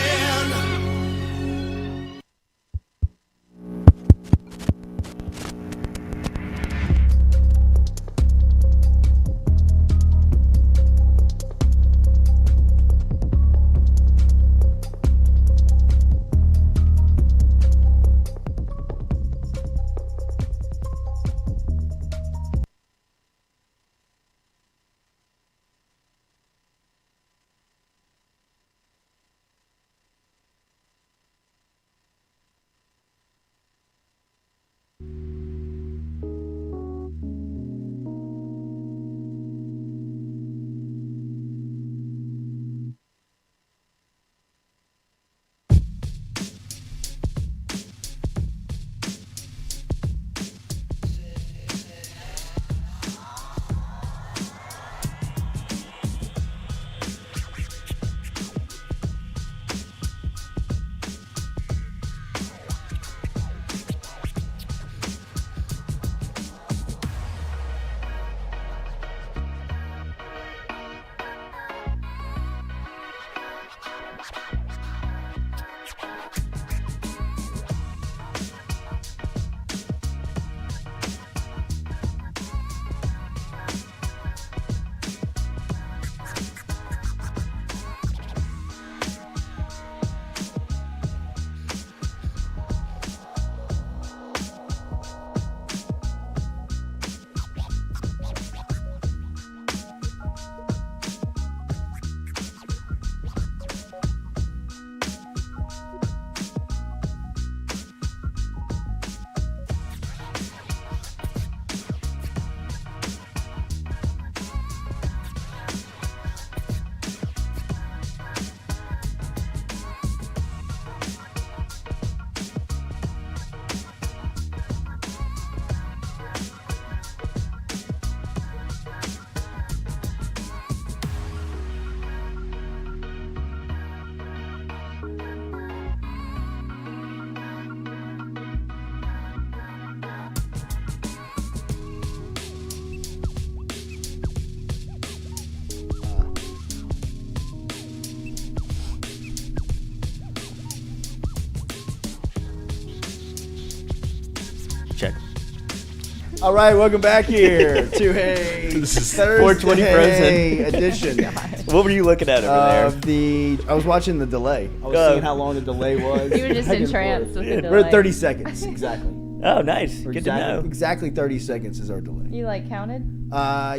All right, welcome back here to a Thursday 420 Frozen edition. What were you looking at over there? I was watching the delay. I was seeing how long the delay was. You were just entranced with the delay. We're at 30 seconds, exactly. Oh, nice. Good to know. Exactly 30 seconds is our delay. You counted?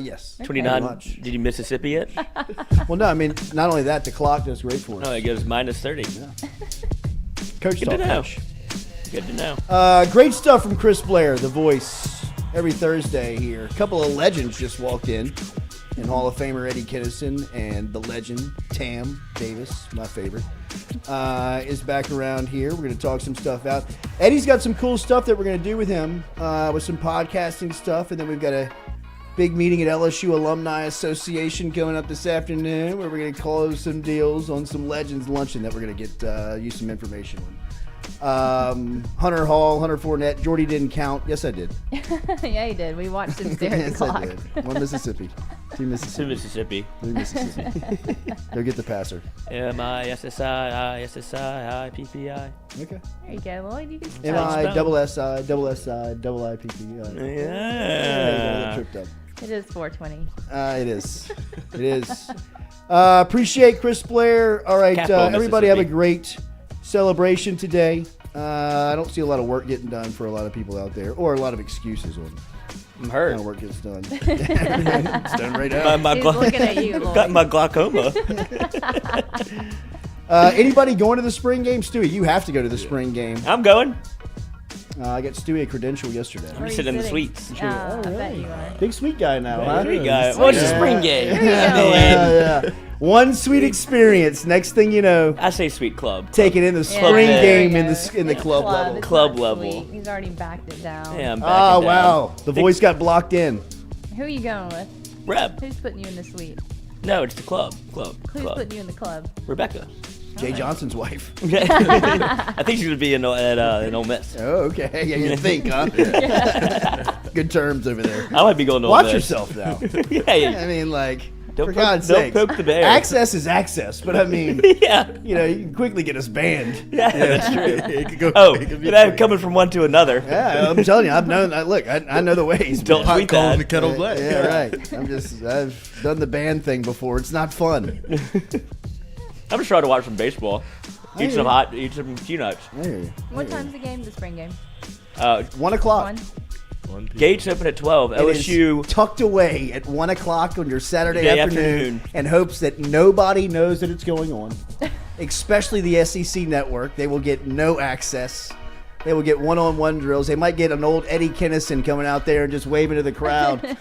Yes. 29. Did you Mississippi it? Well, no, I mean, not only that, the clock does great for us. Oh, it goes minus 30. Yeah. Coach Good talk, to know. Coach. Good to know. Great stuff from Chris Blair, the voice, every Thursday here. A couple of legends just walked in. And Hall of Famer Eddie Kinnison and the legend Tam Davis, my favorite, is back around here. We're going to talk some stuff out. Eddie's got some cool stuff that we're going to do with him, with some podcasting stuff. And then we've got a big meeting at LSU Alumni Association coming up this afternoon where we're going to close some deals on some Legends luncheon that we're going to get you some information on. Hunter Hall, Hunter Fournette, Jordy didn't count. Yes, I did. Yeah, he did. We watched him stare at the Yes, clock. I did. One Mississippi. Two Mississippi. To Mississippi. Three Mississippi. Go get the passer. M-I-S-S-I-I-S-S-I-I-P-P-I. Okay. There you go, Lloyd. You can M-I-double-S-I, double-S-I, double-I-P-P. Yeah. I tripped up. It is 420. It is. It is. Appreciate Chris Blair. All right, everybody have a great celebration today. I don't see a lot of work getting done for a lot of people out there, or a lot of excuses on I'm hurt. how work gets done. It's done right now. He's looking at you, Lloyd. Got my glaucoma. Anybody going to the spring game? Stewie, you have to go to the spring game. I'm going. I got Stewie a credential yesterday. I'm sitting in the suites. I bet you are. Big sweet guy now, huh? Sweet guy. What's the spring game? Yeah. One sweet experience. Next thing you know, I say sweet club. taking in the spring game in the club level. It's Club not level. sweet. He's already backed it down. Yeah, I'm back. Oh, wow. The voice got blocked in. Who are you going with? Reb. Who's putting you in the suite? No, it's the club. Who's putting you in the club? Rebecca. Jay Johnson's wife. I think she's going to be in Ole Miss. Oh, okay. Yeah, you think, huh? Good terms over there. I might be going to Ole Watch Miss. yourself now. Yeah. I mean, like, Don't for poke- God's don't sake. poke the bear. Access is access, but I mean, Yeah. you know, you can quickly get us banned. Yeah, that's true. It could go, Oh, it could be that coming from one to another. Yeah, I'm telling you, I've known. Look, I know the ways. Don't man. tweet that. the kettle black. Yeah, right. I've done the band thing before. It's not fun. I'm just trying to watch some baseball. I Eat some peanuts. I hear you. What time's the game, the spring game? 1 o'clock. One? Gates open at 12. It is LSU. tucked away at 1 o'clock on your Saturday Day afternoon, and hopes that nobody knows that it's going on, especially the SEC network. They will get no access. They will get one-on-one drills. They might get an old Eddie Kinnison coming out there and just waving to the crowd.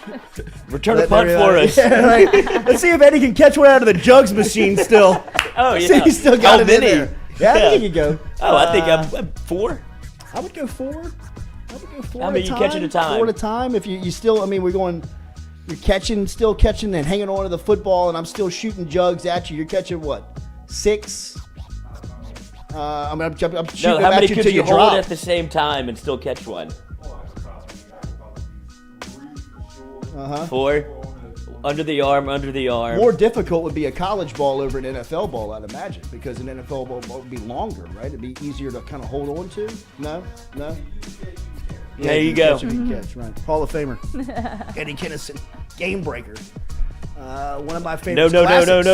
Return a punt for us. Yeah, right. Let's see if Eddie can catch one out of the jugs machine still. Oh, Let's yeah. see if he's still got How it in many? there. Yeah, I think he could go. Oh, I think I'm 4. I would go 4. I would go 4 How at many a you time. catch at a time? 4 at a time. If you still, I mean, you're still catching and hanging on to the football, and I'm still shooting jugs at you. You're catching what? 6? I'm shooting No, them how at many you could till you you hold drop. at the same time and still catch one? 4. Under the arm. More difficult would be a college ball over an NFL ball, I'd imagine, because an NFL ball would be longer, right? It'd be easier to kind of hold on to. No. There you go. Catch, right. Hall of Famer Eddie Kinnison, game breaker. One of my favorite. No.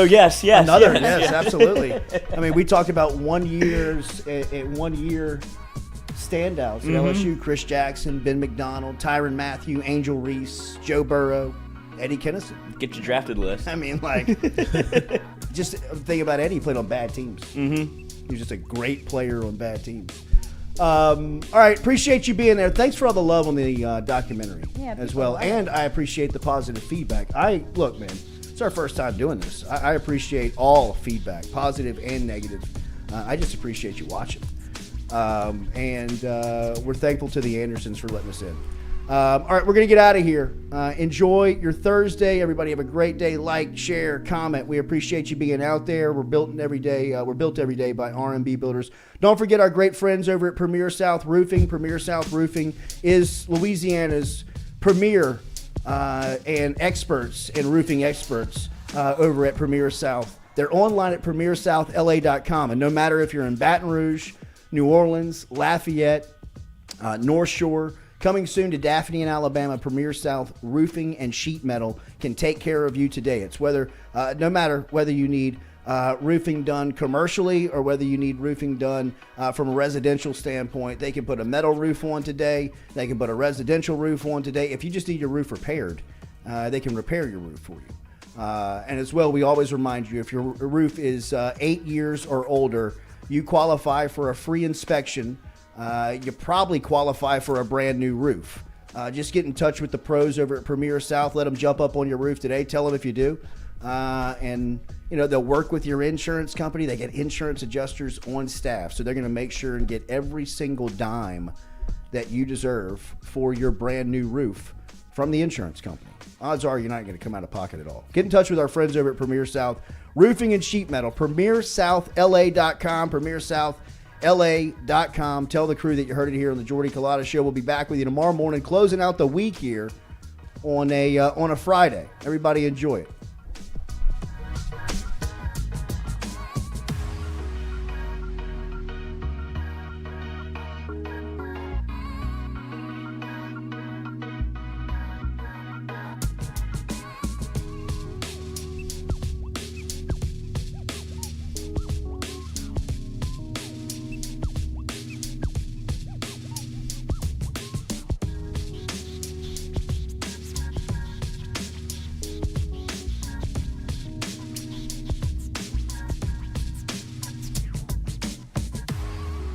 Yes. Another. Yes, absolutely. I mean, we talked about 1 year standouts at LSU: Chris Jackson, Ben McDonald, Tyrann Mathieu, Angel Reese, Joe Burrow, Eddie Kinnison. Get your drafted list. I mean, like, just think about Eddie. He played on bad teams. Mm-hmm. He was just a great player on bad teams. All right, appreciate you being there. Thanks for all the love on the documentary as well, and I appreciate the positive feedback. Look, man, it's our first time doing this. I appreciate all feedback, positive and negative. I just appreciate you watching, and we're thankful to the Andersons for letting us in. All right, we're going to get out of here. Enjoy your Thursday. Everybody have a great day. Like, share, comment. We appreciate you being out there. We're built every day. We're built every day by R&B Builders. Don't forget our great friends over at Premier South Roofing. Premier South Roofing is Louisiana's premier and experts and roofing experts over at Premier South. They're online at premiersouthlA.com. And no matter if you're in Baton Rouge, New Orleans, Lafayette, North Shore, Coming soon to Daphne in Alabama, Premier South Roofing and Sheet Metal can take care of you today. It's no matter whether you need roofing done commercially or whether you need roofing done from a residential standpoint. They can put a metal roof on today. They can put a residential roof on today. If you just need your roof repaired, they can repair your roof for you. And as well, we always remind you, if your roof is 8 years or older, you qualify for a free inspection. You probably qualify for a brand new roof. Just get in touch with the pros over at Premier South. Let them jump up on your roof today. Tell them if you do. And they'll work with your insurance company. They get insurance adjusters on staff, so they're going to make sure and get every single dime that you deserve for your brand new roof from the insurance company. Odds are you're not going to come out of pocket at all. Get in touch with our friends over at Premier South Roofing and Sheet Metal. PremierSouthLA.com. PremierSouthLA.com. Tell the crew that you heard it here on the Jordy Culotta Show. We'll be back with you tomorrow morning, closing out the week here on a Friday. Everybody enjoy it.